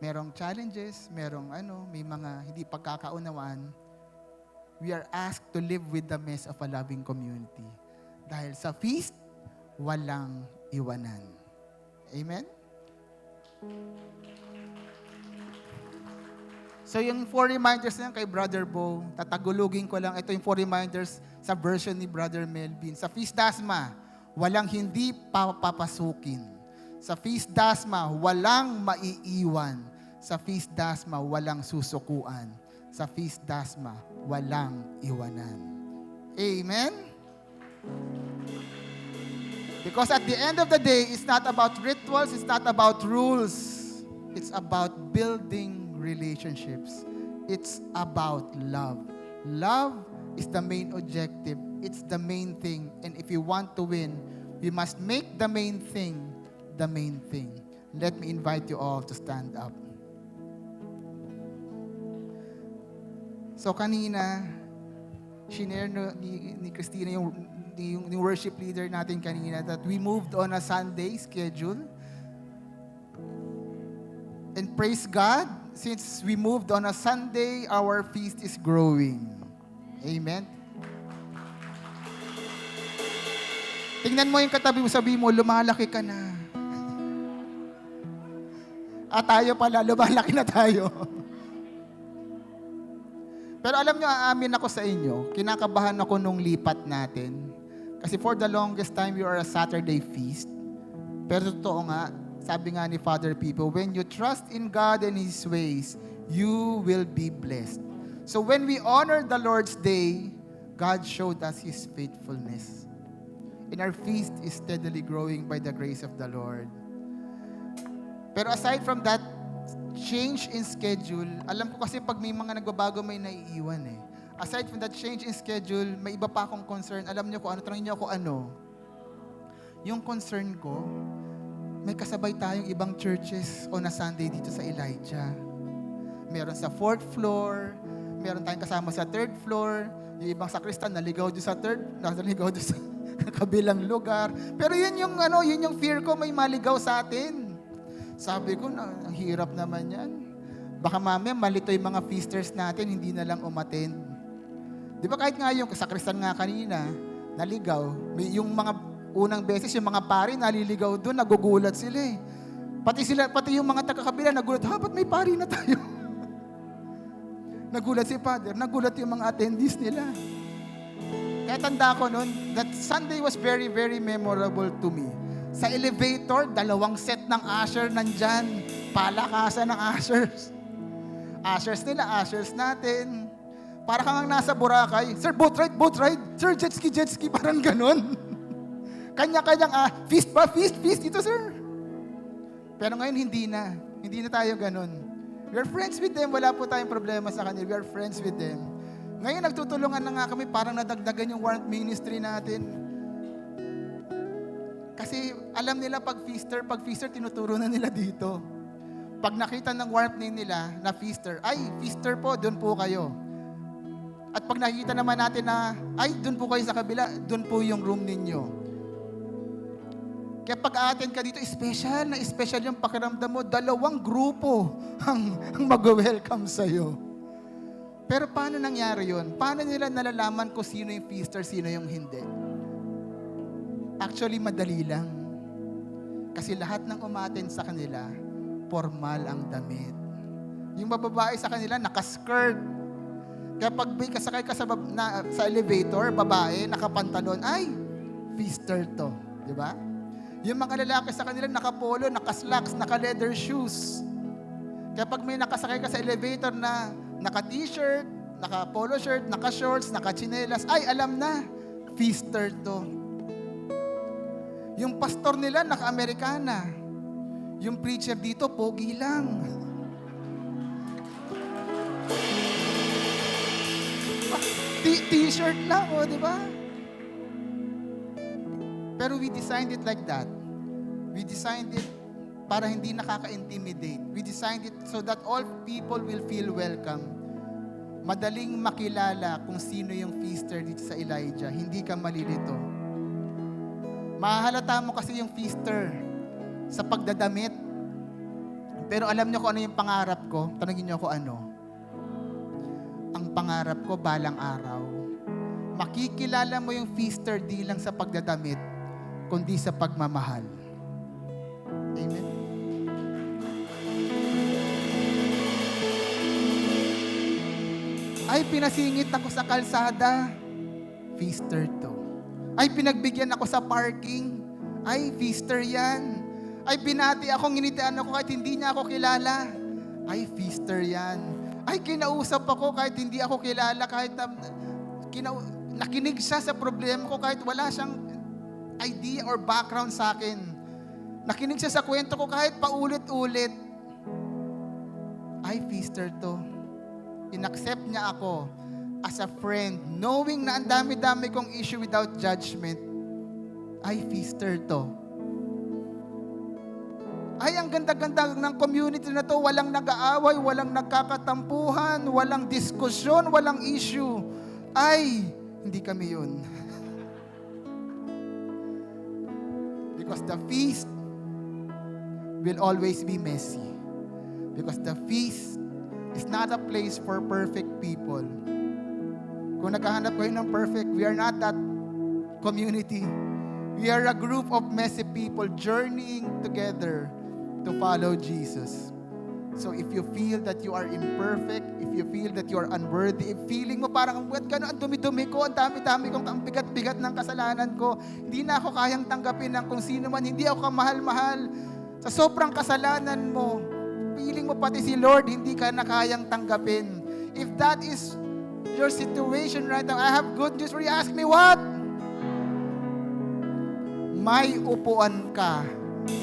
merong challenges, may mga hindi pagkakaunawaan, we are asked to live with the mess of a loving community. Dahil sa feast, walang iwanan. Amen? So yung 4 reminders na yan kay Brother Bo, tatagulugin ko lang, ito yung 4 reminders sa version ni Brother Melvin. Sa Feast Dasma, walang hindi papapasukin. Sa Feast Dasma, walang maiiwan. Sa Feast Dasma, walang susukuan. Sa Feast Dasma, walang iwanan. Amen? Because at the end of the day, it's not about rituals, it's not about rules. It's about building relationships. It's about love. Love is the main objective It's the main thing. And if we want to win, we must make the main thing the main thing. Let me invite you all to stand up. So kanina, shinare ni Christina yung worship leader natin kanina that we moved on a Sunday schedule. And praise God, since we moved on a Sunday, our feast is growing. Amen. Tingnan mo yung katabi mo, sabi mo, lumalaki ka na. At tayo pala, lumalaki na tayo. Pero alam nyo, aamin ako sa inyo, kinakabahan ako nung lipat natin. Kasi for the longest time, we are a Saturday feast. Pero totoo nga, sabi nga ni Father Pipo, when you trust in God and His ways, you will be blessed. So when we honor the Lord's Day, God showed us His faithfulness. And our feast is steadily growing by the grace of the Lord. Pero aside from that change in schedule, alam ko kasi pag may mga nagbabago, may naiiwan eh. Aside from that change in schedule, may iba pa akong concern. Alam niyo ko ano, tanongin niyo ako ano. Yung concern ko, may kasabay tayong ibang churches on a Sunday dito sa Elijah. Meron sa 4th floor, meron tayong kasama sa 3rd floor, yung ibang sakristan naligaw doon sa 3rd, naligaw doon sa kabilang lugar. Pero yun yung fear ko, may maligaw sa atin. Sabi ko, ang hirap naman yan. Baka mamaya malito yung mga feasters natin, hindi na lang umattend. Di ba kahit nga yung sakristan nga kanina, naligaw, yung mga unang beses, yung mga pari, naliligaw doon, nagugulat sila eh. Pati yung mga taga-kabila, nagulat, ba't may pari na tayo? Nagulat si Father, nagulat yung mga attendees nila. Kaya tanda ko noon, that Sunday was very, very memorable to me. Sa elevator, 2 set ng usher nandyan. Palakasan ng ushers. Ushers nila, ushers natin. Para kang nasa Boracay, Sir, boat ride. Sir, jet ski, parang ganun. Kanya-kanyang, feast ba? Feast ito, sir. Pero ngayon, hindi na. Hindi na tayo ganun. We are friends with them. Wala po tayong problema sa kanila. We are friends with them. Ngayon, nagtutulungan na nga kami. Parang nadagdagan yung warrant ministry natin. Kasi alam nila pag feaster, tinuturo na nila dito. Pag nakita ng warrant name nila na feaster, ay, feaster po, doon po kayo. At pag nakikita naman natin na, ay, doon po kayo sa kabila, doon po yung room ninyo. Kaya pag a-attend ka dito, special yung pakiramdam mo, 2 grupo ang mag-welcome sa'yo. Pero paano nangyari yun? Paano nila nalalaman kung sino yung feaster, sino yung hindi? Actually, madali lang. Kasi lahat ng umattend sa kanila, formal ang damit. Yung bababae sa kanila, nakaskirt. Kaya pag may kasakay ka sa elevator, babae, nakapantalon, ay, feaster to. Di ba? Yung mga lalaki sa kanila, nakapolo, nakaslacks, naka-leather shoes. Kaya pag may nakasakay ka sa elevator na naka-t-shirt, naka-polo shirt, naka-shorts, naka-chinelas, ay, alam na, feaster to. Yung pastor nila, naka-Amerikana. Yung preacher dito, pogi lang. T-shirt lang, di ba? Pero we designed it like that. We designed it para hindi nakaka-intimidate. We designed it so that all people will feel welcome. Madaling makilala kung sino yung feaster dito sa Elijah. Hindi ka malilito. Mahahalata mo kasi yung feaster sa pagdadamit. Pero alam niyo kung ano yung pangarap ko? Tanungin niyo ako ano? Ang pangarap ko balang araw. Makikilala mo yung feaster di lang sa pagdadamit, kundi sa pagmamahal. Amen? Ay, pinasingit ako sa kalsada. Feaster to. Ay, pinagbigyan ako sa parking. Ay, feaster yan. Ay, binati ako, nginitian ako kahit hindi niya ako kilala. Ay, feaster yan. Ay, kinausap ako kahit hindi ako kilala, kahit nakinig siya sa problema ko kahit wala siyang idea or background sa akin. Nakinig siya sa kwento ko kahit paulit-ulit. Ay, feaster to. In-accept niya ako as a friend, knowing na ang dami-dami kong issue without judgment, ay feaster to. Ay, ang ganda-ganda ng community na to, walang nag-aaway, walang nagkakatampuhan, walang diskusyon, walang issue. Ay, hindi kami yun. Because the feast will always be messy. Because the feast is not a place for perfect people. Kung naghahanap kayo ng perfect, we are not that community. We are a group of messy people journeying together to follow Jesus. So if you feel that you are imperfect, if you feel that you are unworthy, if feeling mo parang, what gano'n, ang dumi-dumi ko, ang dami-dami kong, ang bigat-bigat ng kasalanan ko, hindi na ako kayang tanggapin ng kung sino man, hindi ako kamahal-mahal. Sa sobrang kasalanan mo, feeling mo pati si Lord, hindi ka na kayang tanggapin. If that is your situation right now, I have good news for you. Ask me what? May upuan ka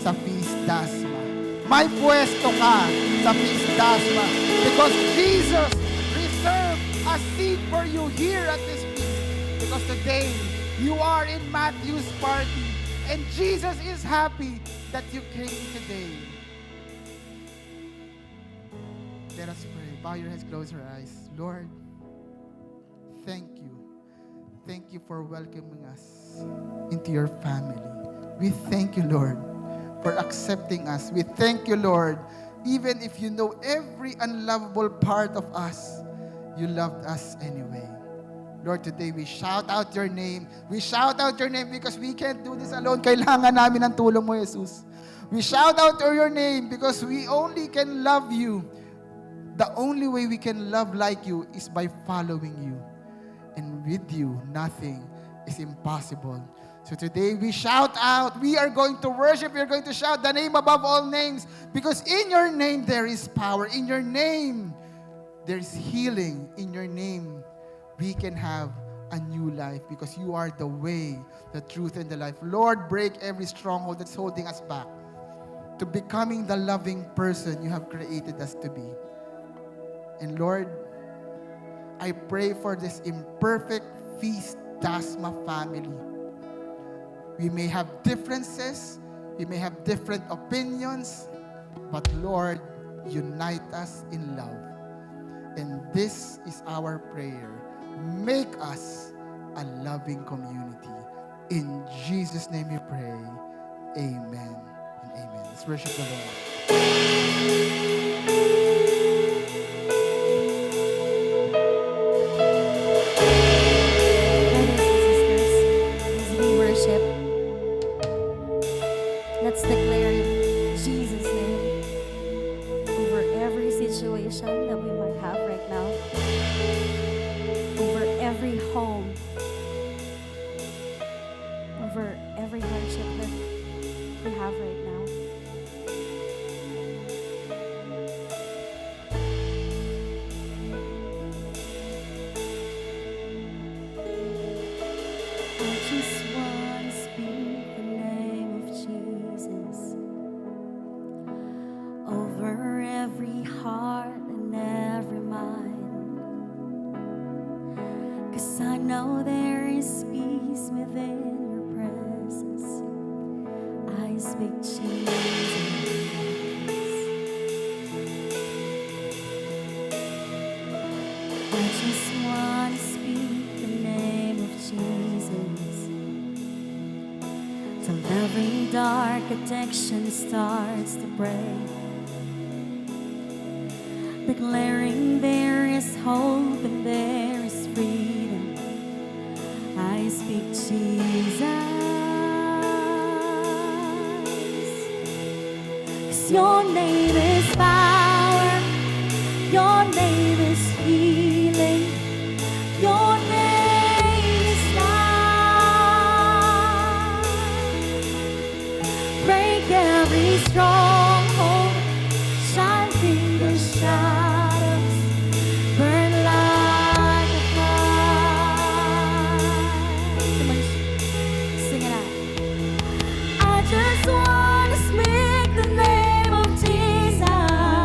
sa Feast Dasma. May pwesto ka sa Feast Dasma. Because Jesus reserved a seat for you here at this feast. Because today, you are in Matthew's party. And Jesus is happy that you came today. Let us pray. Bow your heads, close your eyes. Lord, thank you. Thank you for welcoming us into your family. We thank you, Lord, for accepting us. We thank you, Lord, even if you know every unlovable part of us, you loved us anyway. Lord, today we shout out your name. We shout out your name because we can't do this alone. Kailangan namin ng tulong mo, Jesus. We shout out your name because we only can love you. The only way we can love like you is by following you. And with you, nothing is impossible. So today we shout out, we are going to worship, we are going to shout the name above all names, because in your name there is power. In your name there is healing. In your name we can have a new life because you are the way, the truth, and the life. Lord, break every stronghold that's holding us back to becoming the loving person you have created us to be. And Lord, I pray for this imperfect Feast Dasma family. We may have differences, we may have different opinions, but Lord, unite us in love. And this is our prayer. Make us a loving community. In Jesus' name we pray. Amen and amen. Let's worship the Lord.
Let's declare Jesus' name over every situation that we might have right now, over every home, over every hardship that we have right now. I just want to speak the name of Jesus over every heart and every mind, 'cause I know there is peace within your presence. I speak Jesus. I just want to speak the name of Jesus till every dark addiction starts to break, declaring there is hope and there is freedom. I speak Jesus, 'cause your name is power, your name is healing, your name is life. Break every stronghold, shine through the shadows, burn like a fire. Come on, sing it out. I just want to speak the name of Jesus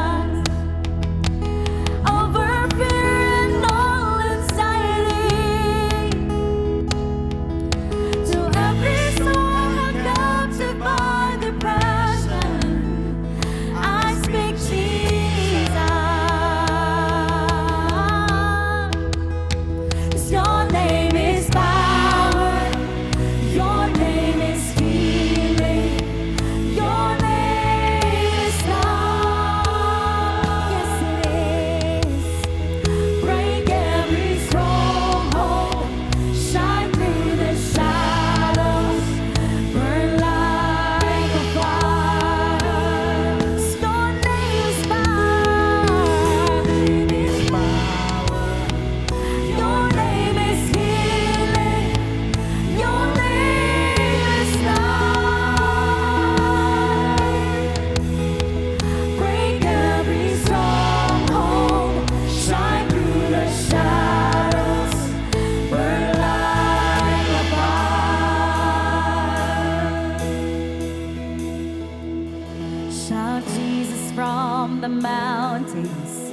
Shout Jesus from the mountains,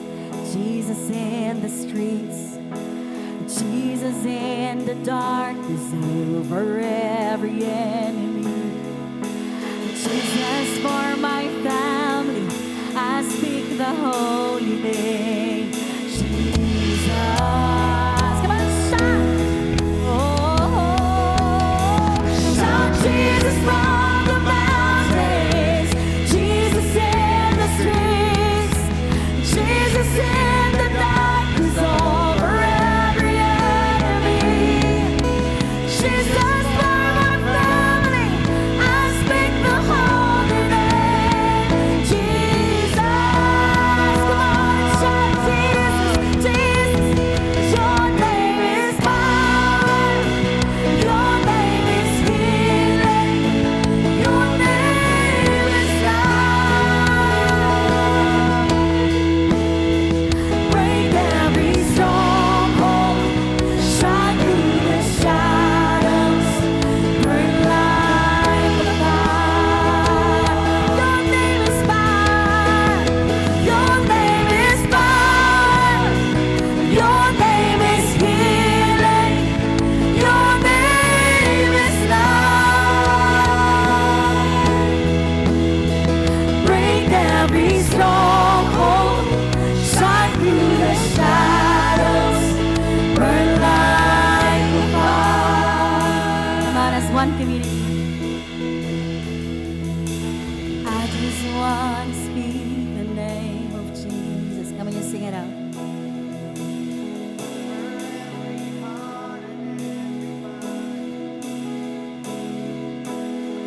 Jesus in the streets, Jesus in the darkness over every enemy. Jesus for my family, I speak the holy name. Jesus. Come on, shout. Oh, shout Jesus from the mountains, Jesus in the streets, Jesus in the darkness over every enemy. Jesus for my family, I speak the holy name. Jesus, come on, shout Jesus, Jesus. Your name is power, your name is healing, your name is love. Break every stronghold, shine through the shadows, burn like a fire. Your name is power, your name is power, your name is healing, your name is love. Break every stronghold, shine through the shadows, burn like a fire. Come on, as one community. I just want to speak the name of Jesus. Come on, you sing it out.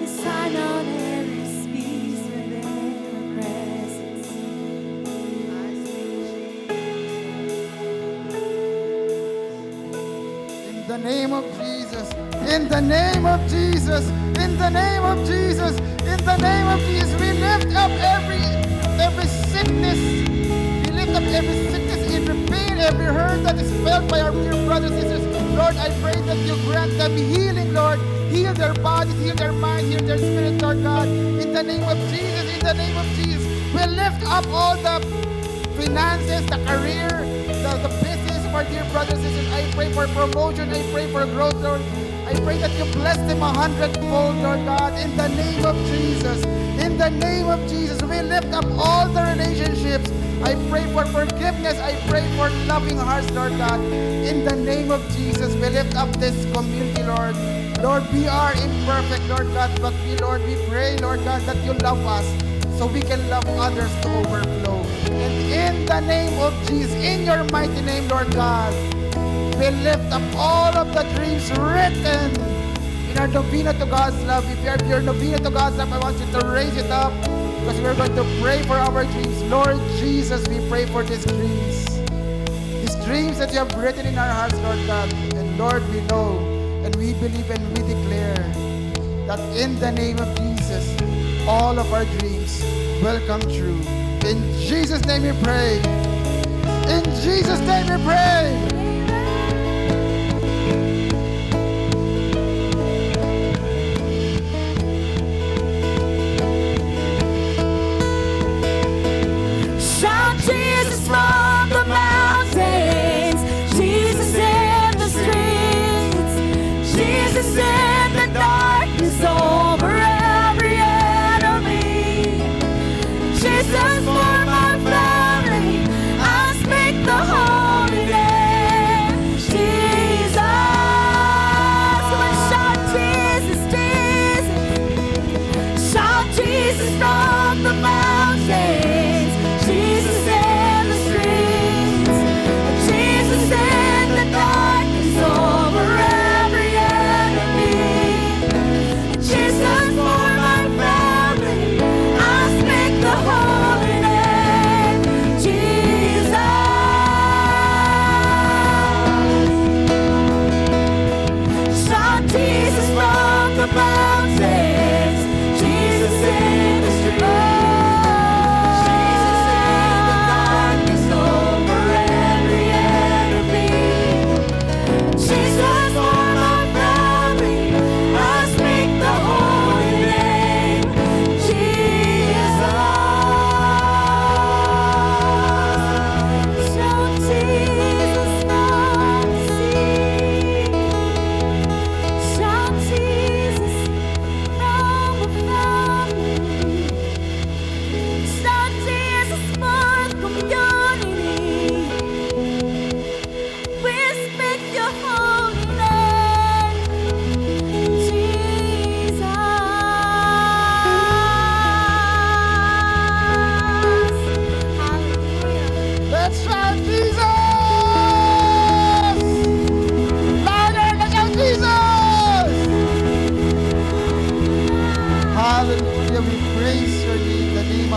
'Cause I know there is peace within your presence.
In the name of Jesus, in the name of Jesus, in the name of Jesus, in the name of Jesus, we lift up every sickness. We lift up every sickness, every pain, every hurt that is felt by our dear brothers and sisters. Lord, I pray that you grant them healing, Lord. Heal their bodies, heal their minds, heal their spirit, Lord God. In the name of Jesus, in the name of Jesus, we lift up all the finances, the career, the business of our dear brothers and sisters. I pray for promotion, I pray for growth, Lord. I pray that you bless them 100-fold, Lord God, in the name of Jesus. In the name of Jesus, we lift up all the relationships. I pray for forgiveness. I pray for loving hearts, Lord God. In the name of Jesus, we lift up this community, Lord. Lord, we are imperfect, Lord God, but Lord, we pray, Lord God, that you love us so we can love others to overflow. And in the name of Jesus, in your mighty name, Lord God, we lift up all of the dreams written in our novena to God's love. If you have your novena to God's love, I want you to raise it up because we're going to pray for our dreams. Lord Jesus, we pray for these dreams. These dreams that you have written in our hearts, Lord God. And Lord, we know and we believe and we declare that in the name of Jesus, all of our dreams will come true. In Jesus' name we pray. In Jesus' name we pray.
Shout Jesus from the mountains, Jesus in the streets, Jesus in the darkness over every enemy. Jesus for my family, I speak the holy name.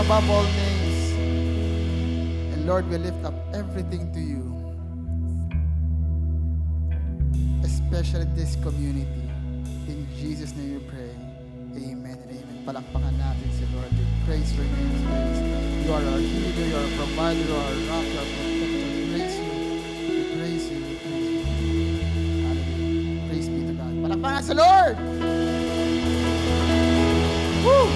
above all names. And Lord, we lift up everything to you, especially this community. In Jesus' name we pray. Amen and amen. Palakpakan natin si Lord. We praise your name, praise. You are our healer, you are our provider, you are our rock, you are our protector. We praise you. We praise you. We praise you. Hallelujah. Praise be to God. Palakpakan natin si Lord! Woo!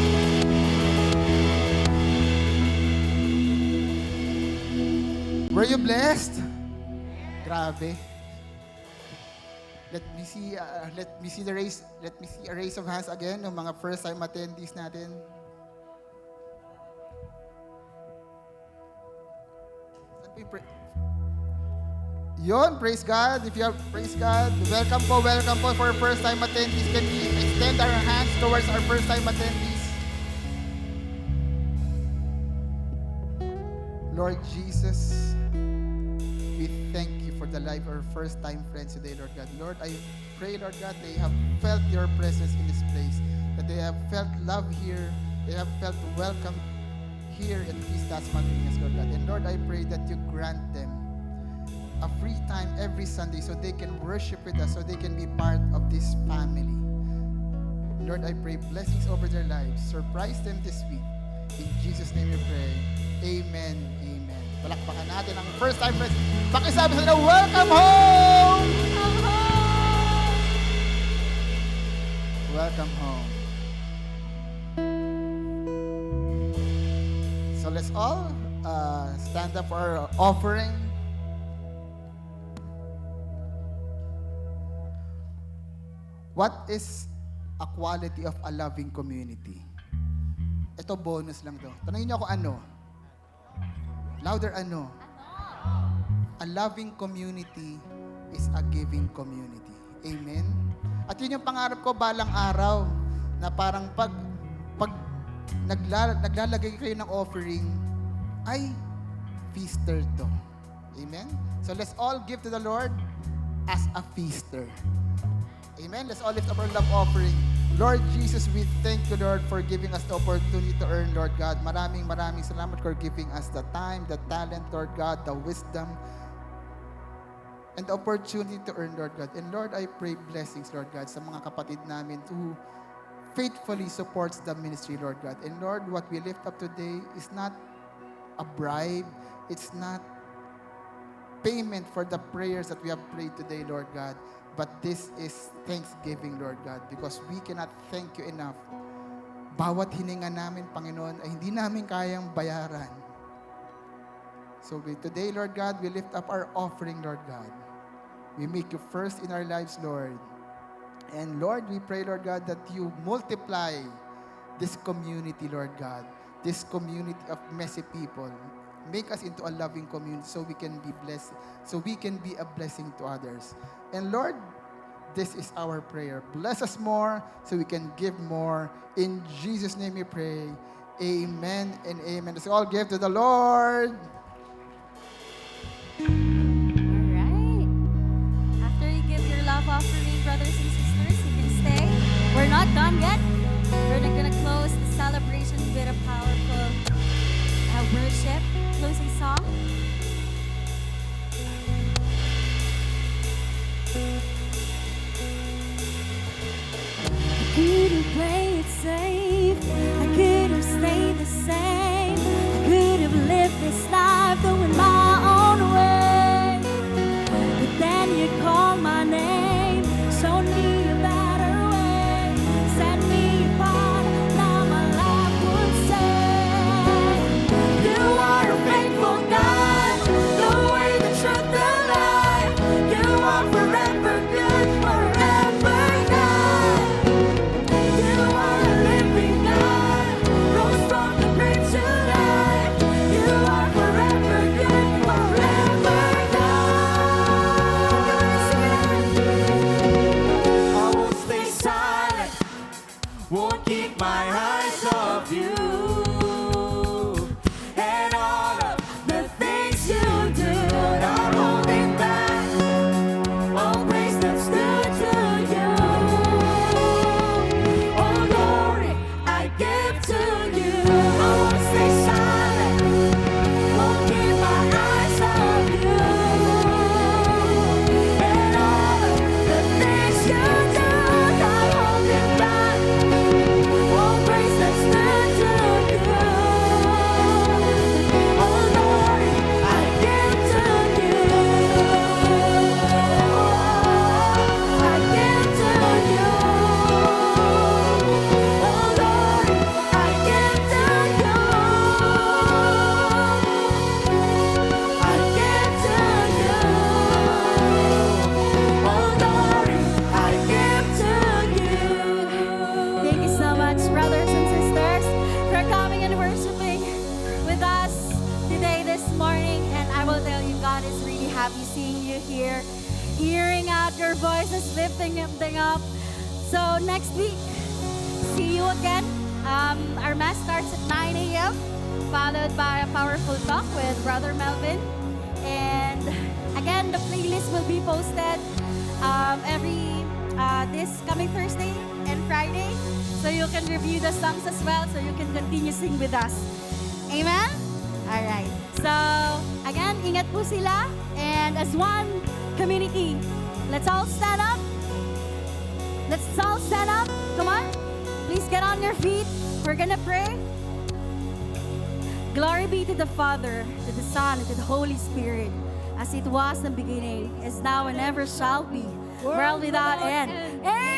Were you blessed? Grabe. Let me see a raise of hands again ng mga first time attendees natin. Yon, praise God. If you have praise God, welcome po for first time attendees. Can we extend our hands towards our first time attendees? Lord Jesus, we thank you for the life of our first-time friends today, Lord God. Lord, I pray, Lord God, they have felt your presence in this place, that they have felt love here, they have felt welcome here in East Tasman, Lord God. And Lord, I pray that you grant them a free time every Sunday so they can worship with us, so they can be part of this family. Lord, I pray blessings over their lives. Surprise them this week. In Jesus' name we pray. Amen. Amen. Palakpakan natin ang first time friends. Pakisabi sa nila, welcome home! Welcome home. So let's all stand up for our offering. What is a quality of a loving community? Ito bonus lang to. Tanungin niyo ako ano? Louder ano? A loving community is a giving community. Amen? At yun yung pangarap ko balang araw na parang pag naglalagay kayo ng offering, ay feaster to. Amen? So let's all give to the Lord as a feaster. Amen? Let's all lift up our love offering. Lord Jesus, we thank you, Lord, for giving us the opportunity to earn, Lord God. Maraming salamat for giving us the time, the talent, Lord God, the wisdom, and the opportunity to earn, Lord God. And Lord, I pray blessings, Lord God, sa mga kapatid namin who faithfully supports the ministry, Lord God. And Lord, what we lift up today is not a bribe. It's not payment for the prayers that we have prayed today, Lord God. But this is thanksgiving, Lord God, because we cannot thank you enough. Bawat hininga namin, Panginoon, ay hindi namin kayang bayaran. So today, Lord God, we lift up our offering, Lord God. We make you first in our lives, Lord. And Lord, we pray, Lord God, that you multiply this community, Lord God, this community of messy people. Make us into a loving community so we can be blessed, so we can be a blessing to others. And Lord, this is our prayer. Bless us more so we can give more. In Jesus' name we pray. Amen and amen. Let's all give to the Lord.
Alright. After you give your love offering, brothers and sisters, you can stay. We're not done yet. We're going to close the celebration with a powerful worship, closing song. I could have played it safe. I could have stayed the same. I could have lived this life going my own way. But then you called my name, showed me a better way, set me apart. Now my life would say, you are a faithful God, the way, the truth, the life. You are forever good, forever God. You are a living God, rose from the grave to life. You are forever good, this morning, and I will tell you, God is really happy seeing you here, hearing out your voices, lifting them up. So next week, see you again. Our mass starts at 9 a.m., followed by a powerful talk with Brother Melvin. And again, the playlist will be posted every this coming Thursday and Friday, so you can review the songs as well, so you can continue sing with us. Amen? Alright. So, again, ingat po sila. And as one community, let's all stand up. Let's all stand up. Come on. Please get on your feet. We're gonna pray. Glory be to the Father, to the Son, and to the Holy Spirit, as it was in the beginning, is now, and ever shall be, world without end. Amen.